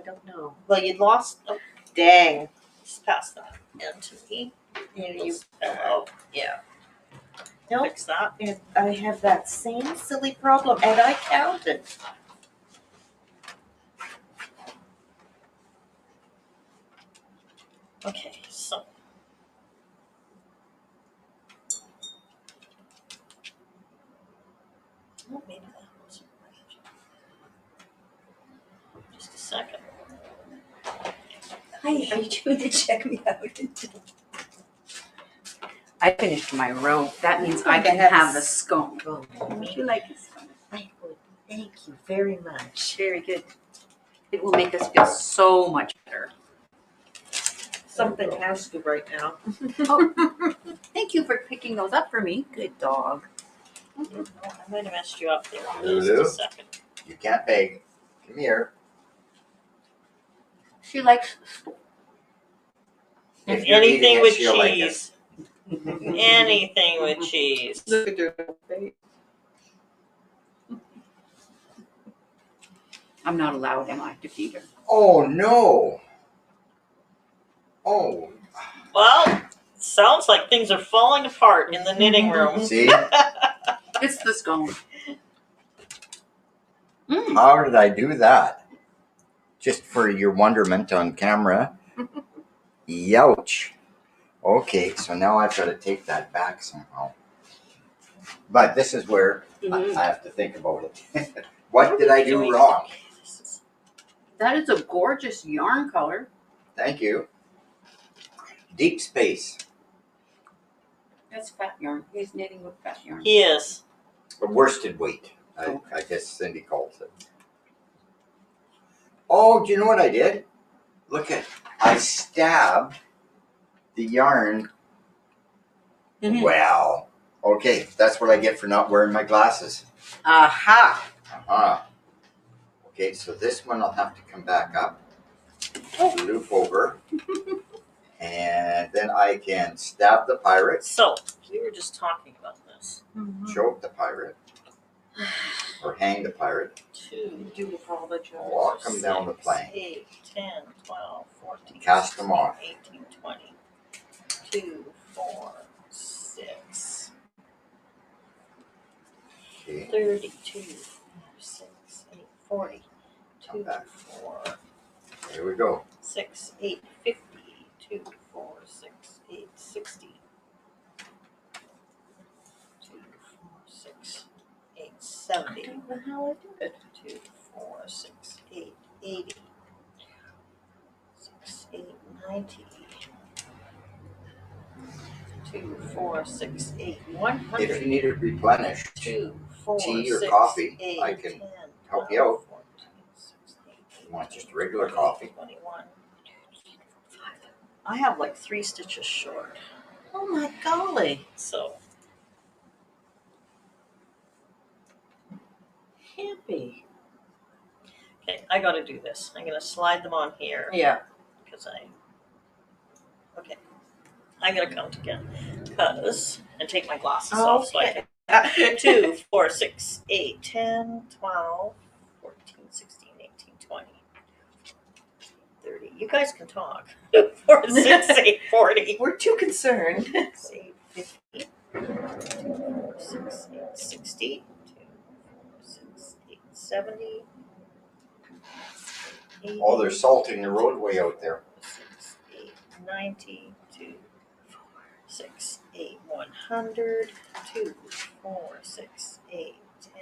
don't know. well, you'd lost, oh, Dang. just pass that in to me. There You you fell out. Yeah. Nope. Fix that. And I have that same silly problem, and I counted. Okay, so. Oh, maybe that wasn't right. Just a second. Hi, how you doing to check me out? I finished my row. That means I can have a scone. Would you like a scone? I would. Thank you very much. Very good. It will make us feel so much better. Something has to right now. Oh, thank you for picking those up for me. Good dog. Oh, I might have messed you up there. Lulu? Just a second. you can't beg. Come here. She likes. If you're Anything eating it, with she'll like it. cheese. Anything with cheese. Look at your face. I'm not allowed, am I, to feed her? Oh no. Oh, Well, sounds like things are falling apart in the knitting room. see? It's the scone. Mm. How did I do that? Just for your wonderment on camera. Youch. Okay, so now I've got to take that back somehow. But this is where I have to think about it. What did I do wrong? That is a gorgeous yarn color. Thank you. Deep space. That's fat yarn. He's knitting with fat yarn. He is. A worsted weight, I guess Cindy calls it. Oh, do you know what I did? Look at, I stabbed the yarn. Mhm. Well, okay, that's what I get for not wearing my glasses. Aha! Okay, so this one I'll have to come back up, loop over, and then I can stab the pirate, So, we were just talking about this. choke the pirate, or hang the pirate. 2, I do apologize. Walk them down the plank. 8, 10, 12, 14, Cast them off. 18, 20. 2, 4, 6, Okay. 32, 4, 6, 8, 40. 2, back. 4, Here we go. 6, 8, 50. 2, 4, 6, 8, 60. 2, 4, 6, 8, 70. I don't know how I do it. 2, 4, 6, 8, 80. 6, 8, 90. 2, 4, 6, 8, 100. If you need it replenished, 2, 4, tea or 6, coffee, 8, I can 10, help 12, you out. 14, 16, You want just regular coffee? 21. I have like 3 stitches short. Oh my golly. So Can't be. okay, I gotta do this. I'm gonna slide them on here Yeah. because I gotta count again. And take my glasses off so I can 2, 4, 6, 8, 10, 12, 14, 16, 18, 20, 30. You guys can talk. 4, 6, 8, 40. We're too concerned. 6, 8, 50. 2, 4, 6, 8, 60. 2, 4, 6, 8, 70. 80, Oh, they're salting the roadway out there. 6, 8, 90. 2, 4, 6, 8, 100. 2, 4, 6, 8, 10,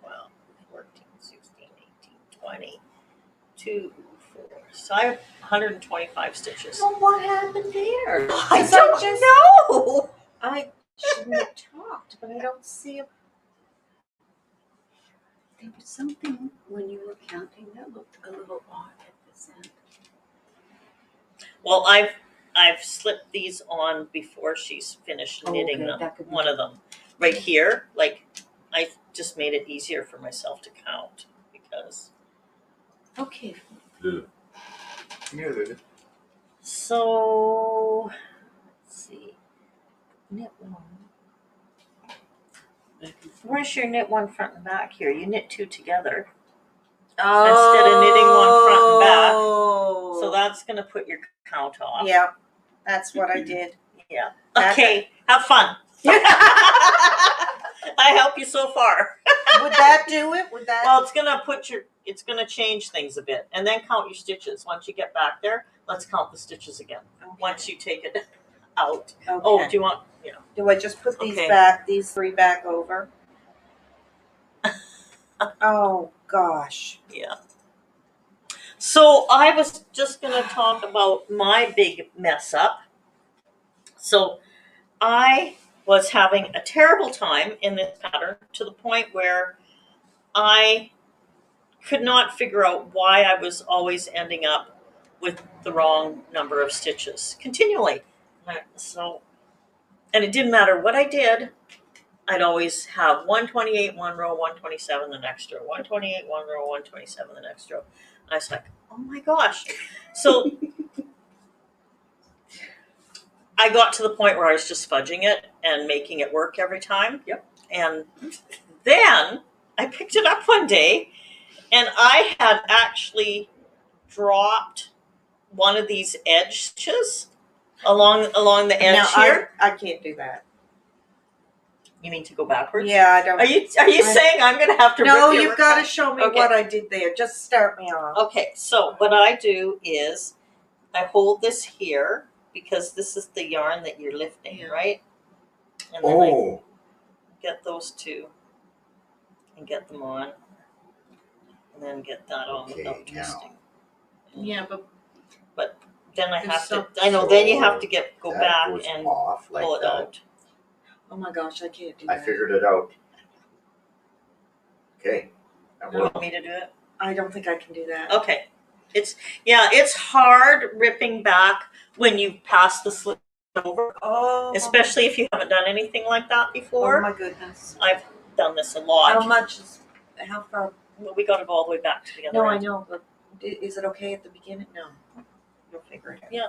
12, 14, 16, 18, 20. 2, 4. So I have 125 stitches. Well, what happened there? I 'Cause don't just- know. I shouldn't have talked, but I don't see a. There was something when you were counting that looked a little odd at this end. Well, I've slipped these on before she's finished Oh, knitting okay, them. that could be One of them right here, like I just made it easier for myself to count because. Okay. Come here, Lily. So let's see, knit one. Where's your knit one front and back here? You knit 2 together. Instead of knitting one front and back. Oh. So that's going to put your count off. Yeah, that's what I did. Yeah. Back- Okay. Have fun. I help you so far. Would that do it? Would that? Well, it's gonna change things a bit, and then count your stitches. Once you get back there, let's count the stitches again. Okay. Once you take it out. Okay. Oh, do you want? Yeah. Do I just put these Okay. back, these 3 back over? Oh gosh. Yeah. So I was just gonna talk about my big mess up. So I was having a terrible time in this pattern to the point where I could not figure out why I was always ending up with the wrong number of stitches continually. So, and it didn't matter what I did, I'd always have 128 one row, 127 the next row, 128 one row, 127 the next row. And I was like, oh my gosh. So I got to the point where I was just fudging it and making it work every time. Yep. And then I picked it up one day and I had actually dropped one of these edges along the edge Now, here. I can't do that. You mean to go backwards? Yeah, I don't. Are you saying I'm going to have to? No, rip your you've work got to out? show me Okay. what I did there. Just start me off. Okay, so what I do is I hold this here because this is the yarn that you're lifting, right? And then I Oh, get those 2 and get them on, and then get that on Okay, without now. twisting. Yeah, but Then I There's have to. some- I know. Then you have to go that back goes and off like pull it that. out. oh my gosh, I can't do I that. figured it out. Okay, that You worked. want me to do it? I don't think I can do that. Okay. It's hard ripping back when you pass the slip over, Oh, especially if you haven't done anything like that Oh before. my goodness. I've done this a How lot. much is? How far? Well, we got it all the way back to the other No, I end. know, but is it okay at the beginning? No, you'll figure it out. Yeah.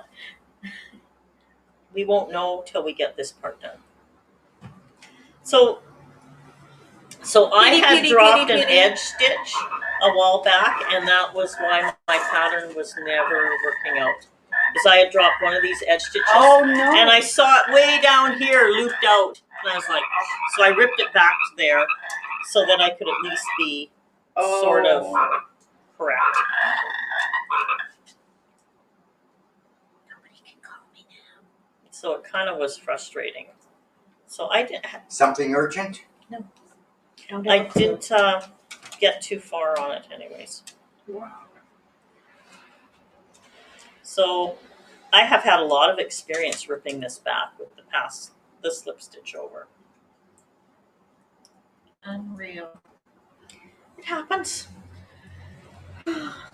We won't know till we get this part done. So I Kitty, had kitty, dropped kitty, an kitty. edge stitch a while back, and that was why my pattern was never working out. Because I had dropped one of these edge stitches, Oh no! and I saw it way down here looped out, and I was like, so I ripped it back to there so that I could at least be sort of correct. Nobody can call me now. So it kind of was frustrating. So I didn't. Something urgent? Don't I have a clue. didn't get too far on it, anyways. Wow. So I have had a lot of experience ripping this back with the slip stitch over. Unreal. It happens.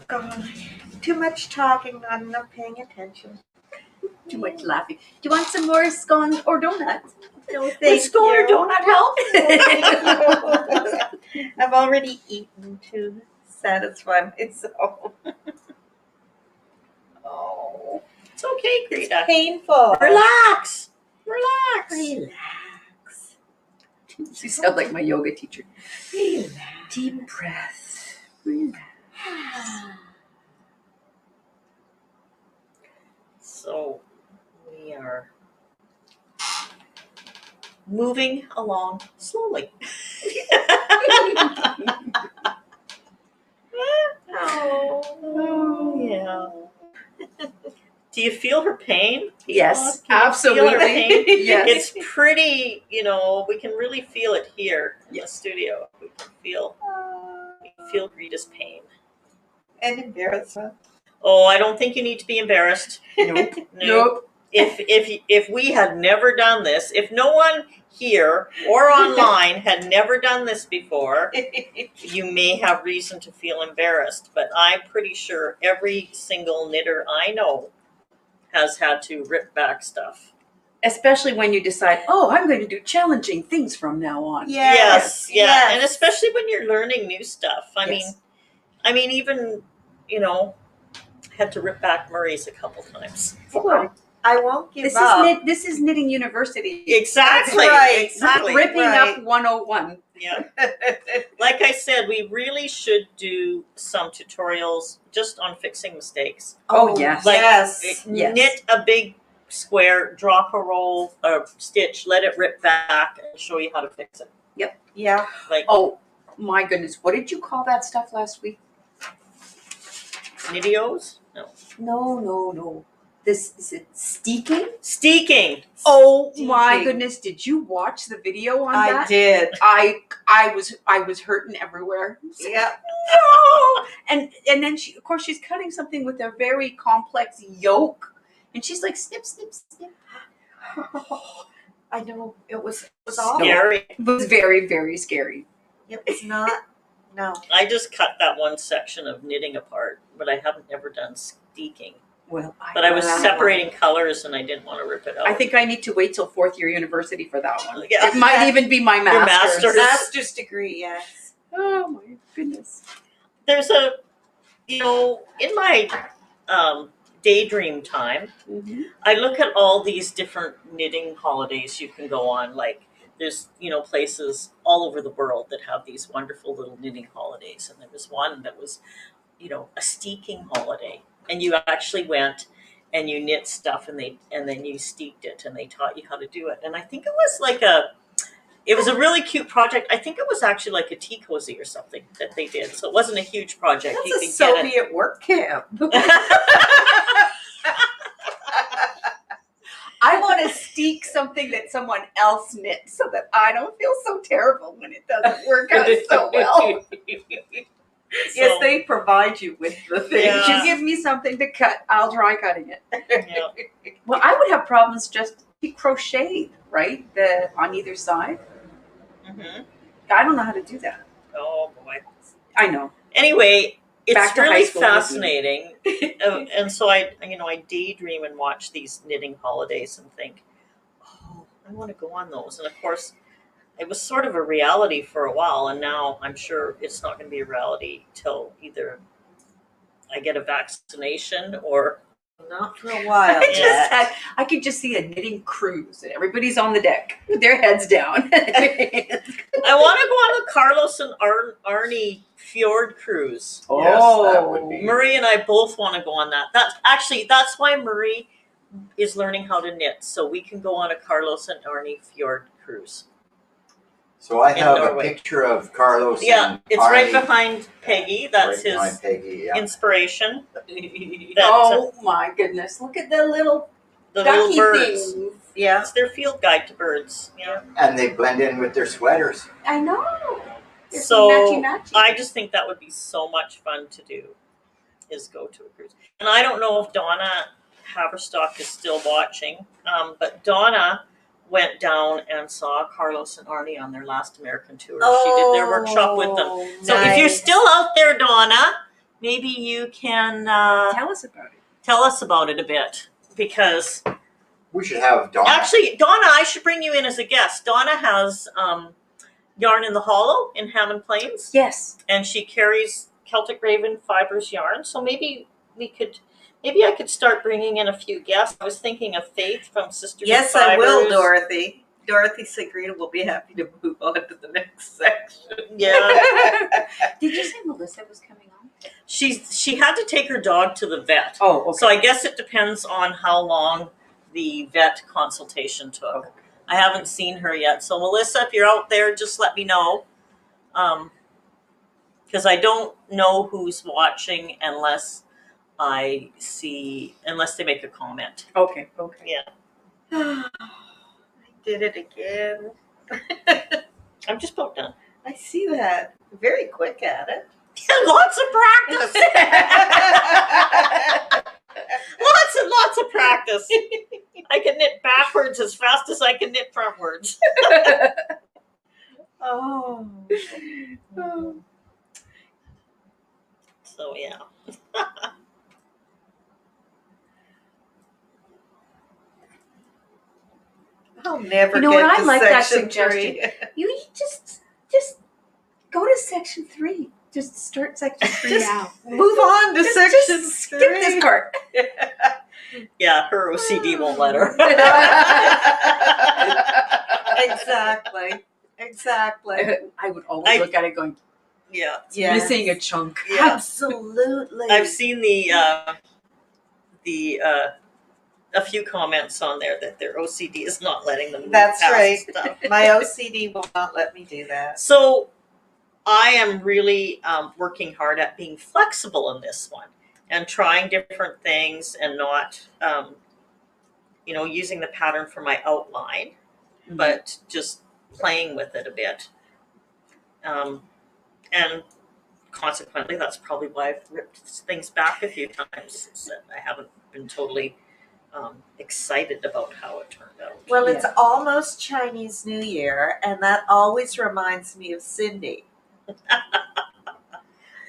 God. Too much talking, not enough paying attention. Too much laughing. Do you want some more scones or donuts? No, Would thank scone or you. donut help? I've already eaten to satisfy myself. Oh, It's okay, it's Greta. painful. Relax. Relax. Relax. You sound like my yoga teacher. Relax. Deep breath. So we are moving along slowly. Oh, yeah. Do you feel her pain? Yes, Can you feel her pain? absolutely. Yes. It's pretty, we can really feel it here in the studio. We can feel Greta's pain. And embarrassment. Oh, I don't think you need to be embarrassed. Nope. No. Nope. If we had never done this, if no one here or online had never done this before, you may have reason to feel embarrassed. But I'm pretty sure every single knitter I know has had to rip back stuff. Especially when you decide, oh, I'm going to do challenging things from now on. Yes, yeah, and especially when you're learning new stuff. I mean, even had to rip back Murray's a couple times. Well, I won't give this up. this is knitting university. Exactly. That's right. Exactly. Ripping Right. up 101. Yeah. Like I said, we really should do some tutorials just on fixing mistakes. Oh, yes. Like, Yes. Yes. Knit a big square, drop a roll, a stitch, let it rip back, and show you how to fix it. Yeah. Like Oh, my goodness. What did you call that stuff last week? Knitios? No. No. This is it steaking? Steaking. Oh my Steaking. goodness! Did you watch the video on I that? did. I was hurting everywhere. Yeah. No! And then she's cutting something with a very complex yoke, and she's like snip. I know. It was awful. Scary. It was very, very scary. It was not. No. I just cut that one section of knitting apart, but I haven't ever done steaking. Well, But I was separating colors and I didn't want to rip it out. I think I need to wait till 4th year university for that one. Yeah. It might even be my master's. master's. Master's degree. Yes. Oh my goodness. There's in my daydream time, Mm-hmm. I look at all these different knitting holidays you can go on. Like there's, places all over the world that have these wonderful little knitting holidays. And there was one that was, a steeking holiday. And you actually went and you knit stuff and then you steeked it and they taught you how to do it. And I think it was a really cute project. I think it was actually like a tea cozy or something that they did. So it wasn't a huge project. That's You a could get Soviet work camp. I want to steek something that someone else knit so that I don't feel so terrible when it doesn't work out so well. Yes, they provide you with the thing. If Yeah. you give me something to cut, I'll try cutting it. Yeah. Well, I would have problems just be crocheted, right? On either side. Mhm. I don't know how to do that. Oh boy. I know. Anyway, it's Back to high really school with me. fascinating. And so I daydream and watch these knitting holidays and think, oh, I want to go on those. And of course, it was sort of a reality for a while, and now I'm sure it's not going to be a reality till either I get a vaccination or Not for a while. I could just see a knitting cruise and everybody's on the deck with their heads down. I want to go on the Carlos and Arnie fjord cruise. Yes, that would be. Murray and I both want to go on that. That's why Murray is learning how to knit, so we can go on a Carlos and Arnie fjord cruise. So I in have a Norway. picture of Carlos. Yeah, and it's right Arnie behind Peggy. That's right behind his Peggy. Yeah. inspiration. Oh my goodness! Look at the little The ducky little birds. things. Yeah. It's their field guide to birds. Yeah. And they blend in with their sweaters. I know. They're So matchy. I just think that would be so much fun to do, is go to a cruise. And I don't know if Donna Haverstock is still watching, but Donna went down and saw Carlos and Arnie on their last American tour. She did their workshop with them. So if you're nice. still out there, Donna, maybe you can Tell us about it. tell us about it a bit. Because We should have Donna. actually, Donna, I should bring you in as a guest. Donna has Yarn in the Hollow in Hammond Plains. Yes. And she carries Celtic Raven Fibers yarn. So maybe I could start bringing in a few guests. I was thinking of Faith from Sisters Yes, of Fibers. I will, Dorothy. Dorothy Sagrina will be happy to move on to the next section. Yeah, Did you say Melissa was coming on? she had to take her dog to the vet. Oh, okay. So I guess it depends on how long the vet consultation took. Okay. I haven't seen her yet. So Melissa, if you're out there, just let me know. Because I don't know who's watching unless they make a comment. Okay. Yeah. I did it again. I'm just about done. I see that. Very quick at it. Lots of practice. Lots and lots of practice. I can knit backwards as fast as I can knit frontwards. Oh. So yeah. I'll never You know get what? I to like that section suggestion. 3. You just go to section 3. Just start section 3 Just now. Move on to section Just 3. skip this part. Yeah, her OCD won't let her. Exactly. I would always look at it going, Yeah. Yes. missing a chunk. Yeah. Absolutely. I've seen a few comments on there that their OCD is not letting them move That's past right. stuff. My OCD will not let me do that. So I am really working hard at being flexible in this one and trying different things and not, using the pattern for my outline, but just playing with it a bit. And consequently, that's probably why I've ripped things back a few times. Is that I haven't been totally excited about how it turned out. Well, it's almost Chinese New Year, and that always reminds me of Cindy.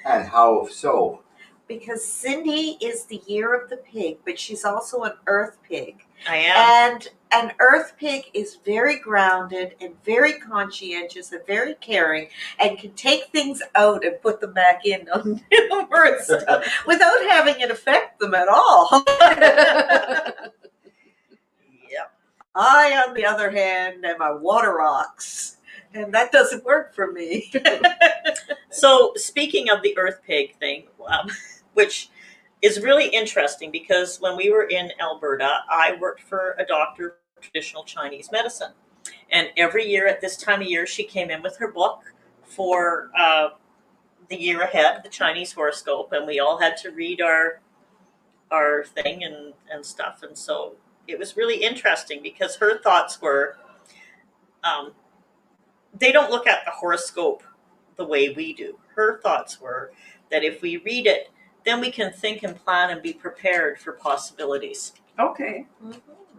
And how so? Because Cindy is the year of the pig, but she's also an earth pig. I am. And an earth pig is very grounded and very conscientious and very caring and can take things out and put them back in on numerous stuff without having it affect them at all. Yep. I, on the other hand, am a water rocks, and that doesn't work for me. So speaking of the earth pig thing, which is really interesting because when we were in Alberta, I worked for a doctor of traditional Chinese medicine. And every year at this time of year, she came in with her book for the year ahead, the Chinese horoscope, and we all had to read our thing and stuff. And so it was really interesting because her thoughts were, they don't look at the horoscope the way we do. Her thoughts were that if we read it, then we can think and plan and be prepared for possibilities. Okay.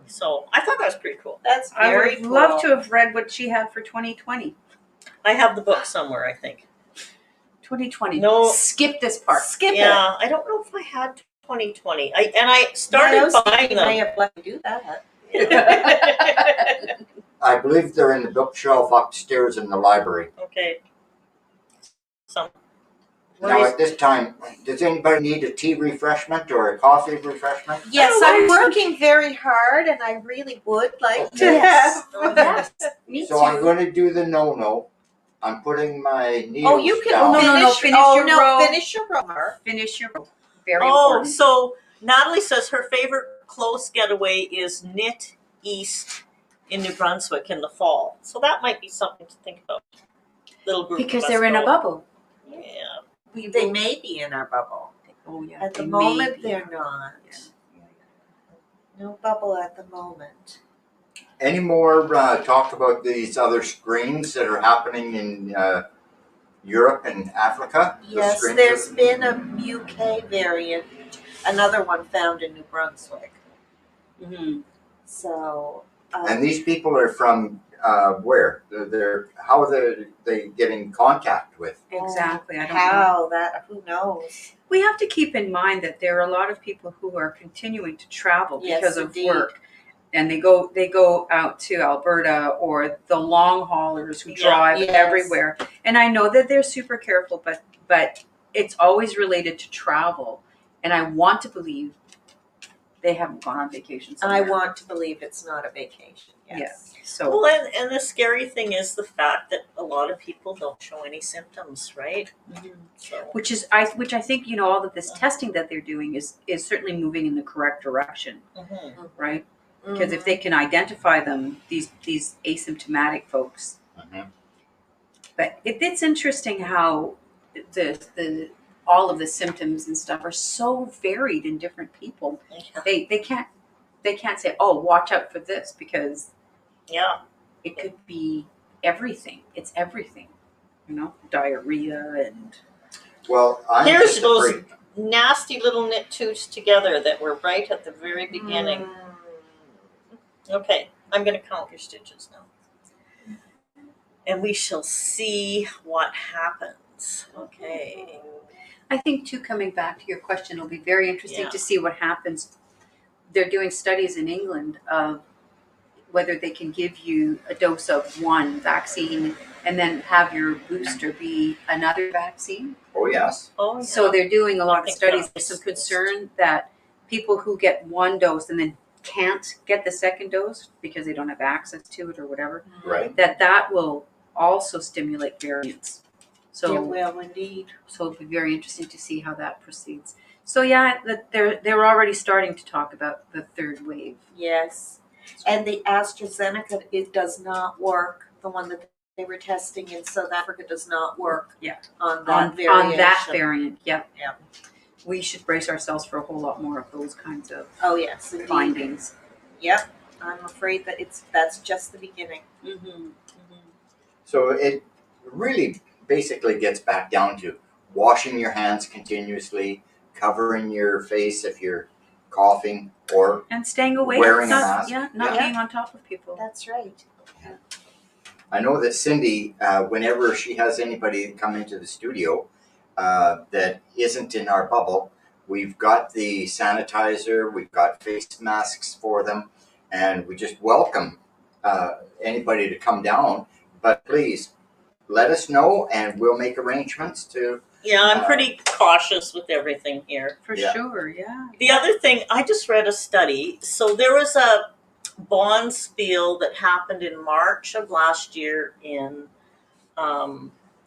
So I thought that was pretty cool. That's I very would cool. love to have read what she had for 2020. I have the book somewhere, I think. 2020. No. Skip this part. Skip Yeah, I don't know if I had 2020. I started buying You may them. have let me do that. I believe they're in the bookshelf upstairs in the library. Okay. So, Now at this time, does anybody need a tea refreshment or a coffee refreshment? Yes, Oh, I'm why- working very hard, and I really would like to Yes. have. Yes. Me So too. I'm going to do the no-no. I'm putting my needles Oh, you can down. no, no, finish. finish oh your no, row. finish your row. Finish your very oh, important. so Natalie says her favorite close getaway is Knit East in New Brunswick in the fall. So that might be something to think about. Little group Because of us they're in a go. bubble. Yeah. They may be in our bubble. Oh yeah. At the they moment, may be. they're not. Yeah. No bubble at the moment. Any more talk about these other strains that are happening in Europe and Africa? The Yes, strains there's of- been a UK variant, another one found in New Brunswick. Mm-hmm. So, And these people are from where? How are they get in contact with? Exactly. I don't know. how that, who knows? We have to keep in mind that there are a lot of people who are continuing to travel Yes, because of indeed. work. And they go out to Alberta, or the long haulers who drive yes. everywhere. And I know that they're super careful, but it's always related to travel. And I want to believe they haven't gone on vacation somewhere. I want to believe it's not a vacation. Yes. So Well, and the scary thing is the fact that a lot of people don't show any symptoms, right? So which I think, you know, all of this testing that they're doing is certainly moving in the correct direction, right? Because if they can identify them, these asymptomatic folks. Mhm. But it's interesting how the all of the symptoms and stuff are so varied in different people. yeah. They can't say, oh, watch out for this, because Yeah. it could be everything. It's everything, you know, diarrhea and Well, I'm Here's just those afraid. nasty little knit tubes together that were right at the very beginning. Okay, I'm going to count your stitches now. And we shall see what happens. Okay. I think too, coming back to your question, it'll be very interesting Yeah. to see what happens. They're doing studies in England of whether they can give you a dose of one vaccine and then have your booster be another vaccine. Oh yes. Oh, yeah. So they're doing a lot of think studies. that There's some makes sense. concern that people who get one dose and then can't get the second dose because they don't have access to it or whatever, Right. that will also stimulate variants. So It will indeed. So it'll be very interesting to see how that proceeds. So yeah, they're already starting to talk about the third wave. Yes. And the AstraZeneca, it does not work. The one that they were testing in South Africa does not work. Yeah. On that variation. On that variant, yep. Yeah. We should brace ourselves for a whole lot more of those kinds of Oh yes, indeed. findings. Yep. I'm afraid that that's just the beginning. Mm-hmm. So it really basically gets back down to washing your hands continuously, covering your face if you're coughing, or And staying away. Wearing a not, mask. Yeah, not Yeah. being on top of people. That's right. I know that Cindy, whenever she has anybody come into the studio that isn't in our bubble, we've got the sanitizer, we've got face masks for them, and we just welcome anybody to come down. But please let us know, and we'll make arrangements to. Yeah, I'm pretty cautious with everything here. For Yeah. sure, yeah. The other thing, I just read a study. So there was a bond spiel that happened in March of last year in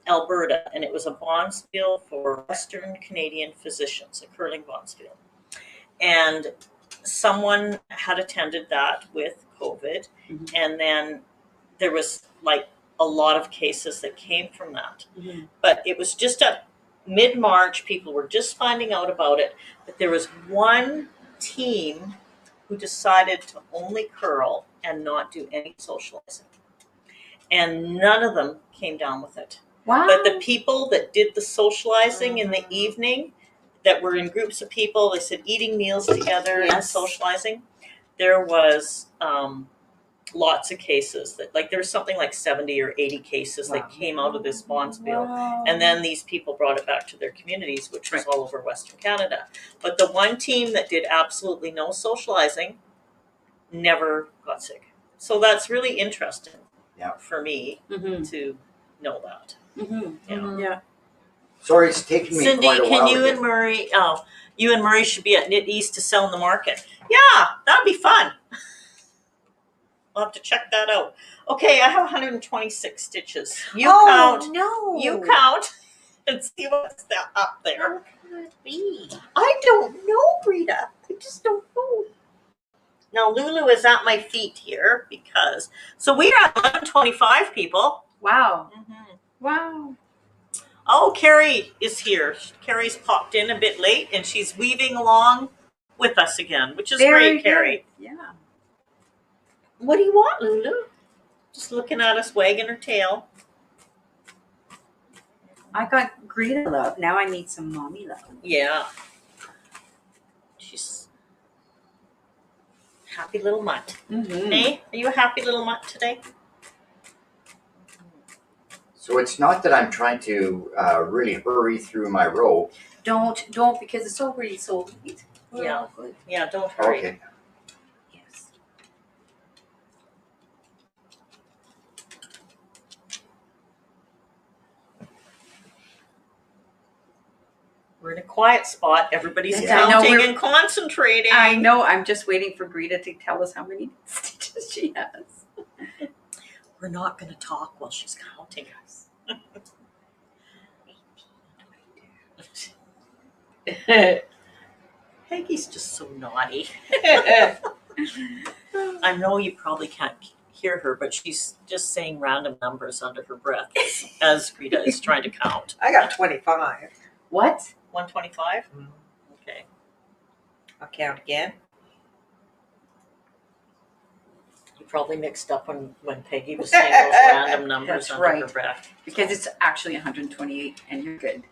Alberta, and it was a bond spiel for Western Canadian physicians, a curling bond spiel. And someone had attended that with COVID, Mhm. and then there was like a lot of cases that came from that. Mhm. But it was just a mid-March, people were just finding out about it, but there was one team who decided to only curl and not do any socializing. And none of them came down with it. Wow. But the people that did the socializing in the evening, that were in groups of people, they said eating meals together and Yes. socializing, there was lots of cases that, like, there was something like 70 or 80 cases Wow. that came out of this bond spiel. Wow. And then these people brought it back to their communities, which was all over Western Canada. But the one team that did absolutely no socializing never got sick. So that's really interesting for me Mm-hmm. to know that. Mm-hmm. Yeah. Yeah. Sorry, it's taken me Cindy, quite a while. can you to and Murray, you and Murray should be at Knit East to sell in the market. Yeah, that'd be fun. We'll have to check that out. Okay, I have 126 stitches. You count. No. You count and see what's up there. How can it be? I don't know, Rita. I just don't know. Now Lulu is at my feet here because, so we are at 11:25 people. Wow. Mm-hmm. Wow. Oh, Carrie is here. Carrie's popped in a bit late and she's weaving along with us again, which is Very great, Carrie. good. Yeah. What do you want, Lulu? Just looking at us wagging her tail. I got Greta love. Now I need some mommy love. Yeah. She's a happy little mutt. Mm-hmm. Hey, are you a happy little mutt today? So it's not that I'm trying to really hurry through my row. Don't, because it's already so late. We're Yeah. all good. Yeah, don't hurry. Okay. Yes. We're in a quiet spot. Everybody's Yes, I know, counting we're- and concentrating. I know. I'm just waiting for Greta to tell us how many stitches she has. We're not going to talk while she's counting us. Peggy's just so naughty. I know you probably can't hear her, but she's just saying random numbers under her breath as Greta is trying to count. I got 25. What? 125? Mm. Okay. I'll count again. You probably mixed up when Peggy was saying those random numbers That's under her right. breath. Because it's actually 128, and you're good.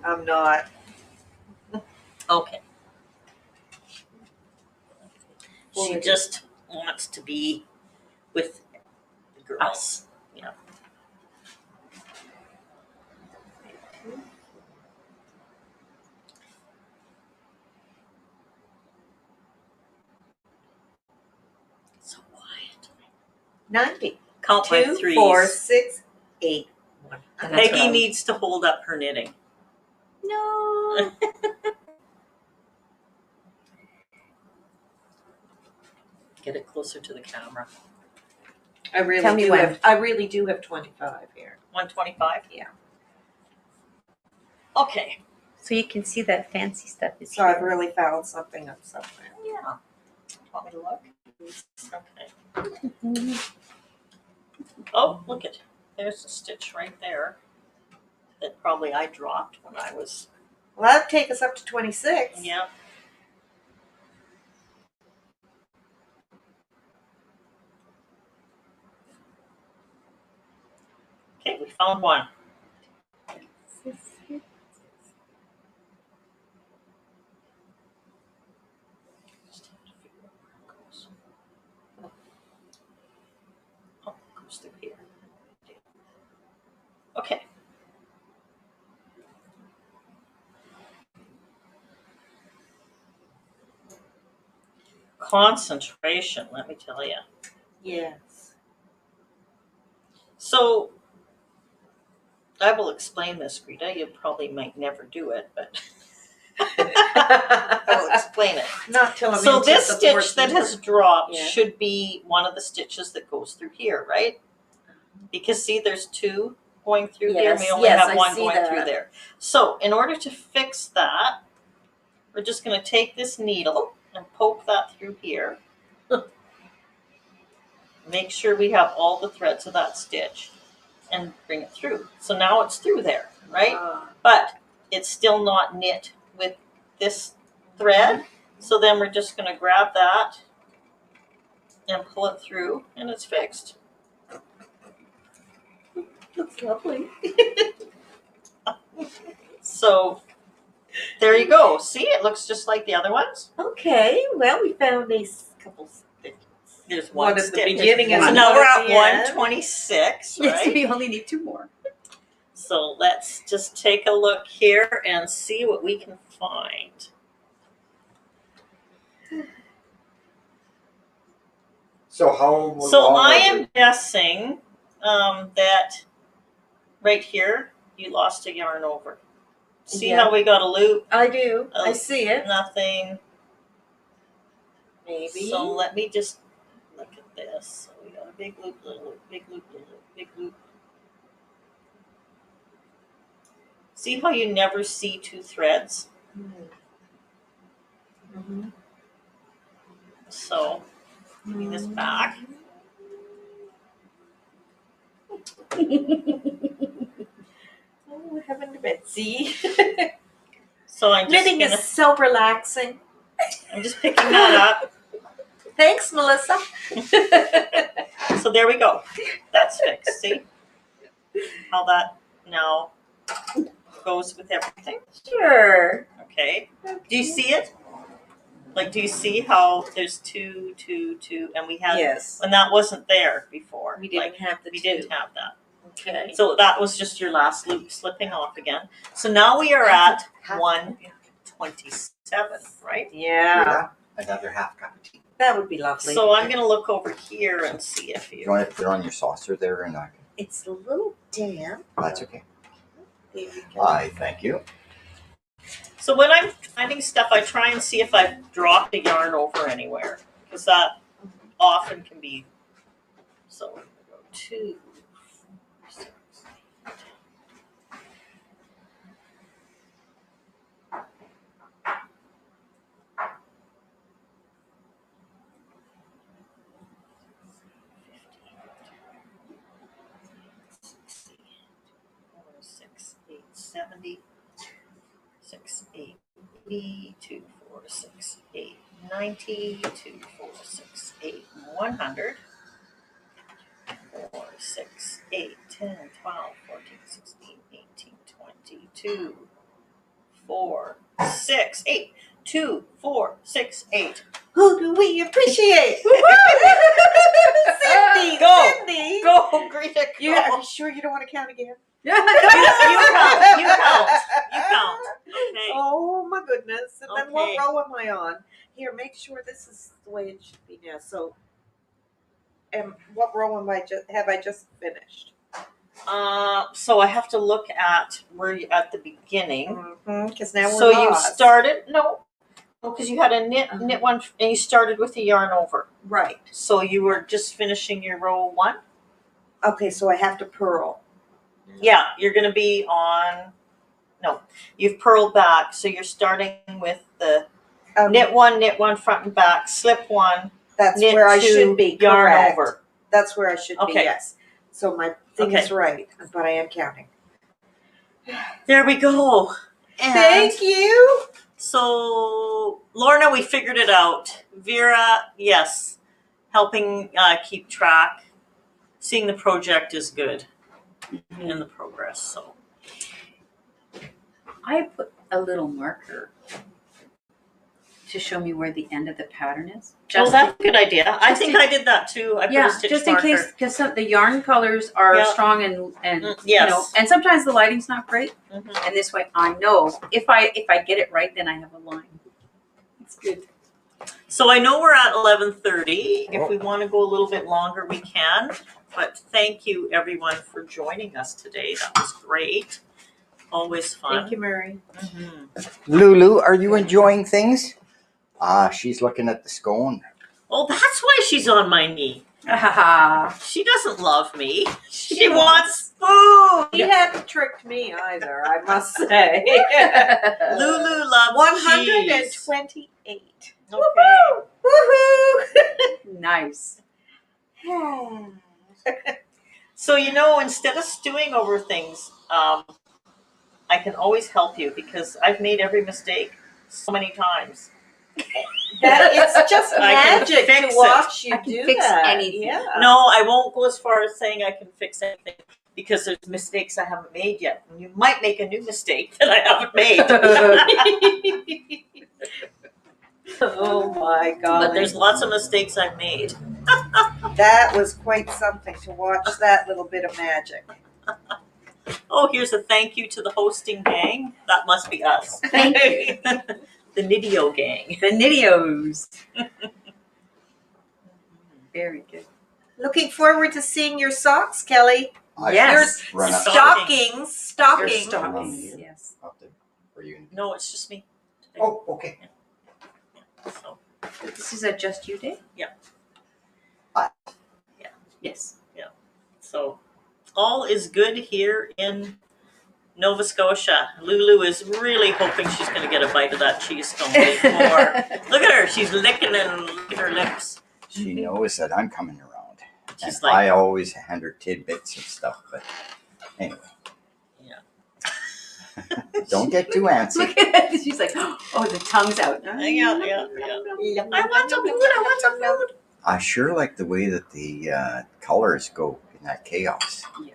I'm not. Okay. She Forward. just wants to be with the girls. Yeah. So quiet. 90. Count by 2, threes. 4, 6, 8, 1. That's Peggy right. needs to hold up her knitting. No. Get it closer to the camera. I really Tell me do when. have. I really do have 25 here. 125? Yeah. Okay. So you can see that fancy stuff is So I've here. really found something up somewhere. Yeah. Want me to look? Okay. Oh, look it. There's a stitch right there that probably I dropped when I was. Well, that'd take us up to 26. Yeah. Okay, we found one. Just have to figure out where it goes. Oh, it goes through here. Okay. Concentration, let me tell you. Yes. So, I will explain this, Greta. You probably might never do it, but I will explain it. Not till I'm So into this the stitch fourth that year. has dropped Yeah. should be one of the stitches that goes through here, right? Because see, there's two going through here, and we Yes, only yes, have I one see going through that. there. So in order to fix that, we're just going to take this needle and poke that through here. Make sure we have all the threads of that stitch and bring it through. So now it's through there, right? But it's still not knit with this thread. So then we're just going to grab that and pull it through, and it's fixed. Looks lovely. So there you go. See, it looks just like the other ones. Okay, well, we found a couple stitches. There's One one at the stitch. beginning and So one now we're at at the end. 126, Yes, right? we only need 2 more. So let's just take a look here and see what we can find. So how So long I was am it? guessing that right here you lost a yarn over. See Yeah. how we got a loop? I do. Oh. I see it. Nothing. Maybe. So let me just look at this. So we got a big loop, little loop, big loop, little loop, big loop. See how you never see 2 threads? Mhm. So, bring this back. Oh, heaven to Betsy. So I'm just Knitting gonna, is so relaxing. I'm just picking that up. Thanks, Melissa. So there we go. That's fixed. See how that now goes with everything? Sure. Okay. Do you see it? Like, do you see how there's two, and we had, Yes. when that wasn't there before. We didn't like, have the we two. didn't have that. Okay. So that was just your last loop slipping off again. So now we are at 127, right? Yeah. Another half cup of tea. That would be lovely. So I'm going to look over here and see if You you. want to put it on your saucer there, and I can. It's a little damp. That's okay. There you go. I thank you. So when I'm finding stuff, I try and see if I've dropped a yarn over anywhere, because that often can be. So I'm going to go 2, 4, 6. Six, 8, 70, 6, 8, 80, 2, 4, 6, 8, 90, 2, 4, 6, 8, 100, 4, 6, 8, 10, 12, 14, 16, 18, 22, 4, 6, 8, 2, 4, 6, 8. Who do we appreciate? Cindy, Go. Cindy. Go, Greta, go. You are you sure you don't want to count again? You count. You count. Okay. Oh my goodness! And then what Okay. row am I on? Here, make sure this is the way it should be now. So, what row have I just finished? So I have to look at where you at the beginning. Because now we're So you lost. started because you had a knit one and you started with the yarn over. Right. So you were just finishing your row 1. Okay, so I have to purl. Yeah, you're going to be on. No, you've purled back, so you're starting with the knit one front and back, slip 1. That's knit where I 2, should be. yarn Correct. over. That's where I should be. Okay. Yes. So my thing Okay. is right, but I am counting. There we go. And Thank you. so, Lorna, we figured it out. Vera, yes, helping keep track. Seeing the project is good in the progress. So, I put a little marker to show me where the end of the pattern is. that's a good idea. I think I did that too. I put a stitch just marker. in case, because the yarn colors are Yeah. strong and Yes. you know, and sometimes the lighting's not great. Mhm. And this way, I know if I get it right, then I have a line. It's good. So I know we're at 11:30. If we want to go a little bit longer, we can. But thank you everyone for joining us today. That was great. Always fun. Thank you, Mary. Mhm. Lulu, are you enjoying things? She's looking at the scone. Oh, that's why she's on my knee. She doesn't love me. She wants food. He hadn't tricked me either, I must say. Lulu loves 128. Okay. Woohoo! Nice. So instead of stewing over things, I can always help you because I've made every mistake so many times. It's just I can magic fix to watch you I can do fix that. anything. Yeah. No, I won't go as far as saying I can fix anything because there's mistakes I haven't made yet. And you might make a new mistake that I haven't made. Oh my God. But there's lots of mistakes I've made. That was quite something to watch that little bit of magic. Oh, here's a thank you to the hosting gang. That must be us. Thank you. The Nidio gang. The Nidios. Very good. Looking forward to seeing your socks, Kelly. Yes. Run up. Stockings. Your Stockings. stockings. Yes. Up there. Are you? No, it's just me. Oh, okay. So, This is a just you day? Yes. so all is good here in Nova Scotia. Lulu is really hoping she's going to get a bite of that cheese stone before. Look at her. She's licking and licking her lips. She knows that I'm coming around. She's And like, I always hand her tidbits of stuff, but anyway. Yeah. Don't get too antsy. Look at it. She's like, oh, the tongue's out. Yeah. I want some food. I want some food. I sure like the way that the colors go in that chaos. Yeah.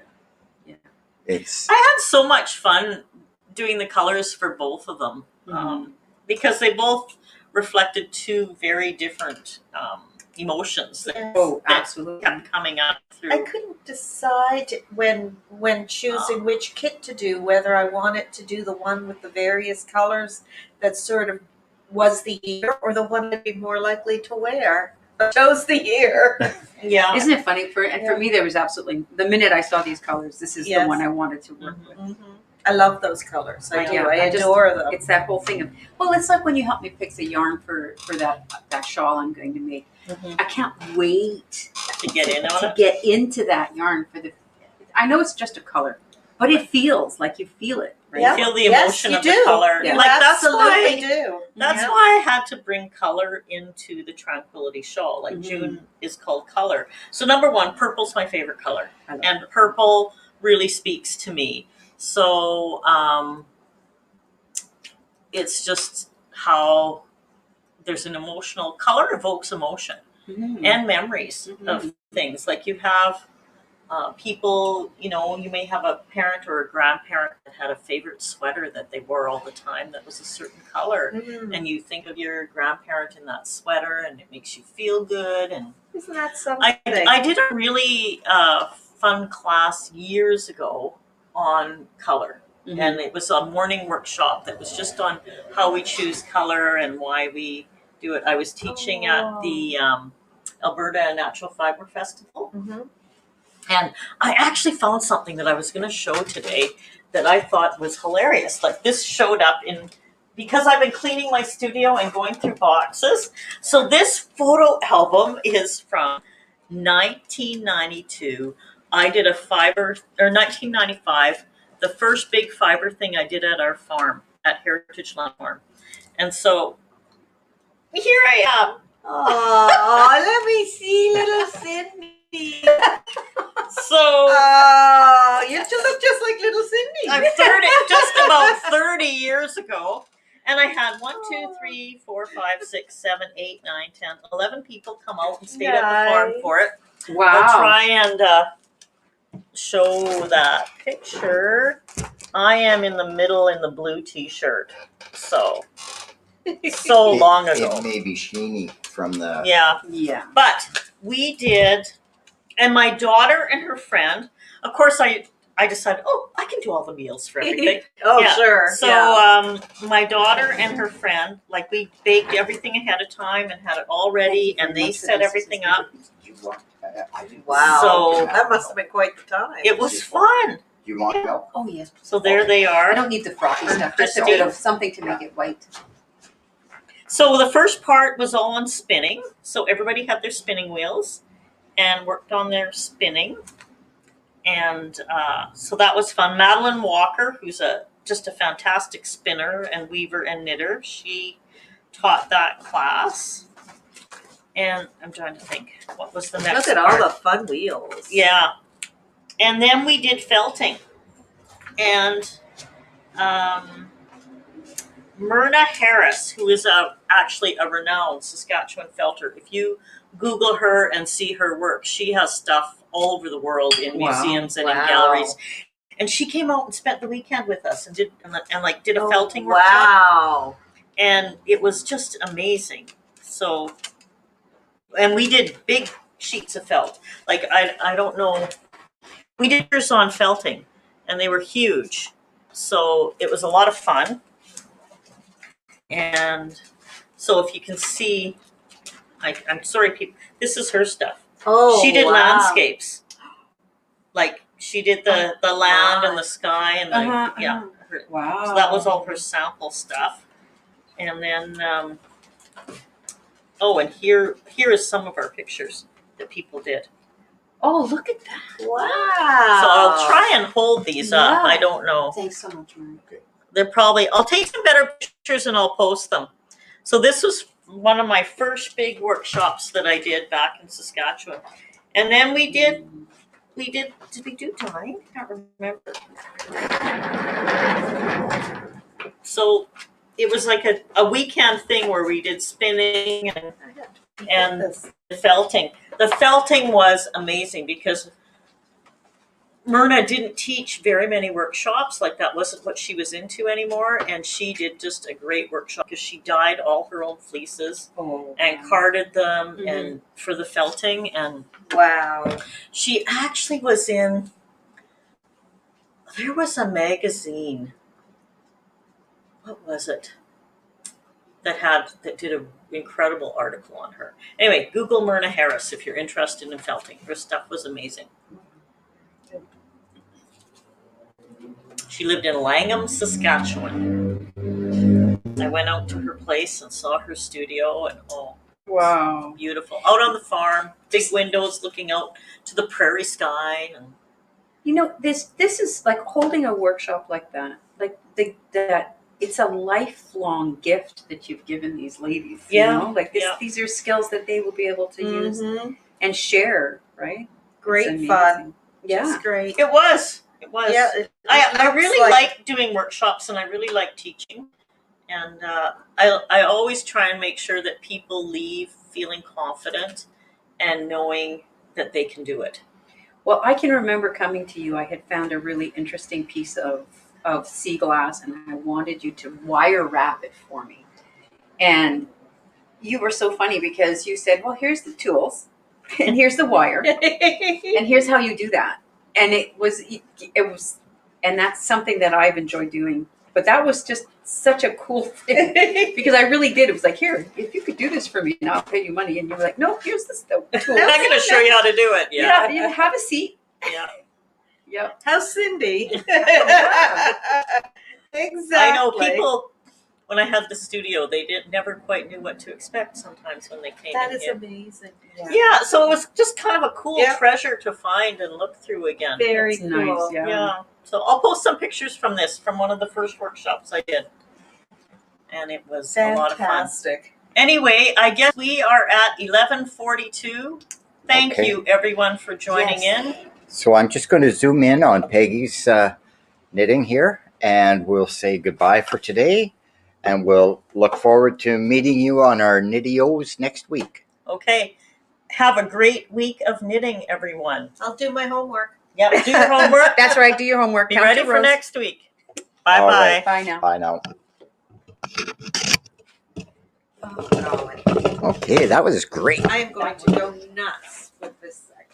It's I had so much fun doing the colors for both of them because they both reflected two very different emotions that, Oh, that absolutely. kept coming up through. I couldn't decide when choosing which kit to do, whether I wanted to do the one with the various colors that sort of was the year, or the one I'd be more likely to wear. I chose the year. Yeah. Isn't it funny? For me, there was absolutely, the minute I saw these colors, this is the Yes. one I wanted to work with. Mm-hmm. I love those colors. I do. Yeah, I I just- adore them. It's that whole thing of, well, it's like when you helped me pick the yarn for that shawl I'm going to make. Mhm. I can't wait To get in on to it. get into that yarn I know it's just a color, but it feels like you feel it, right? Yeah. Feel the Yes, emotion you of the do. color. Yeah. You Like absolutely that's do. Yeah. why I had to bring color into the Tranquility shawl. Like Mhm. June is called color. So number one, purple's my favorite color, I love and purple really speaks to me. So it's just how there's an emotional color evokes emotion Mhm. and memories of things. Like you have people, you may have a parent or a grandparent that had a favorite sweater that they wore all the time that was a certain color. Mm. And you think of your grandparent in that sweater and it makes you feel good. And Isn't that something? I did a really fun class years ago on color. Mhm. And it was a morning workshop that was just on how we choose color and why we do it. I was teaching at the Alberta Natural Fiber Festival. Mhm. And I actually found something that I was going to show today that I thought was hilarious. Like this showed up because I've been cleaning my studio and going through boxes. So this photo album is from 1992. I did a 1995, the first big fiber thing I did at our farm at Heritage Land Farm. And so here I am. Oh, let me see, little Cindy. So Oh, you just look just like little Cindy. I'm 30, just about 30 years ago. And I had 1, 2, 3, 4, 5, 6, 7, 8, 9, 10, 11 people come out and stayed at the farm Nice. for it. Wow. I'll try and show that picture. I am in the middle in the blue t-shirt. So long ago. It may be sheeny from the. Yeah. Yeah. But we did, and my daughter and her friend, of course I decided, I can do all the meals for everything. Oh, Yeah. sure. So yeah. my daughter and her friend, like we baked everything ahead of time and had it all ready, and they set everything up. You want, I didn't- Wow. So- that must have been quite the time. It was fun. You want milk? Oh, yes. So there they I are. don't need the frothy stuff, just a Christine. bit of something to make it white. So the first part was all on spinning. So everybody had their spinning wheels and worked on their spinning. And so that was fun. Madeline Walker, who's just a fantastic spinner and weaver and knitter, she taught that class. And I'm trying to think, what was the next Look at part? all the fun wheels. Yeah. And then we did felting. And Myrna Harris, who is actually a renowned Saskatchewan felter, if you Google her and see her work, she has stuff all over the world in Wow. museums and in Wow. galleries. And she came out and spent the weekend with us and did a Oh, felting workshop. wow. And it was just amazing. So, and we did big sheets of felt. Like, I don't know. We did yours on felting, and they were huge. So it was a lot of fun. And so if you can see, I'm sorry, people, this is her stuff. Oh, She did wow. landscapes. Like, she did the land and the sky and the, yeah. her- Wow. So that was all her sample stuff. And then, and here is some of our pictures that people did. Oh, look at that. Wow. So I'll try and hold these up. Yeah. I don't know. Thanks so much, Mary. They're probably, I'll take some better pictures and I'll post them. So this was one of my first big workshops that I did back in Saskatchewan. And then did we do 9? I can't remember. So it was like a weekend thing where we did spinning and felting. The felting was amazing because Myrna didn't teach very many workshops. Like that wasn't what she was into anymore. And she did just a great workshop because she dyed all her own fleeces and carded them and for the felting. And Wow. she actually was in, there was a magazine. What was it? That did an incredible article on her. Anyway, Google Myrna Harris if you're interested in felting. Her stuff was amazing. She lived in Langham, Saskatchewan. I went out to her place and saw her studio, and Wow. beautiful. Out on the farm, big windows looking out to the prairie sky. And You know, this is like holding a workshop like that. Like that it's a lifelong gift that you've given these ladies. Yeah, You know? Like yeah. these are skills that they will be able to use and share, right? Great It's fun. amazing. Yeah. Just great. it was. Yeah. I really like doing workshops and I really like teaching. And I always try and make sure that people leave feeling confident and knowing that they can do it. Well, I can remember coming to you. I had found a really interesting piece of sea glass, and I wanted you to wire wrap it for me. And you were so funny because you said, "Well, here's the tools, and here's the wire, and here's how you do that." And it was, and that's something that I've enjoyed doing. But that was just such a cool thing because I really did. It was like, here, if you could do this for me, and I'll pay you money. And you were like, no, here's the tool. I'm going to show you how to do it. Yeah, you have a seat. Yeah. Yep. How's Cindy? Exactly. I know people, when I had the studio, they never quite knew what to expect sometimes when they came That in is here. amazing. Yeah, so it was just kind of a cool Yeah. treasure to find and look through again. Very It's cool. nice, yeah. Yeah. So I'll post some pictures from one of the first workshops I did. And it was a lot of fun. Fantastic. Anyway, I guess we are at 11:42. Thank Okay. you everyone for joining in. So I'm just going to zoom in on Peggy's knitting here, and we'll say goodbye for today. And we'll look forward to meeting you on our Knittios next week. Okay. Have a great week of knitting, everyone. I'll do my homework. Yep, do your homework. That's right. Do your homework. Be Count ready your for rows. next week. Bye-bye. All right. Bye now. Bye now. Oh, golly. Okay, that was great. I am going to go nuts with this section.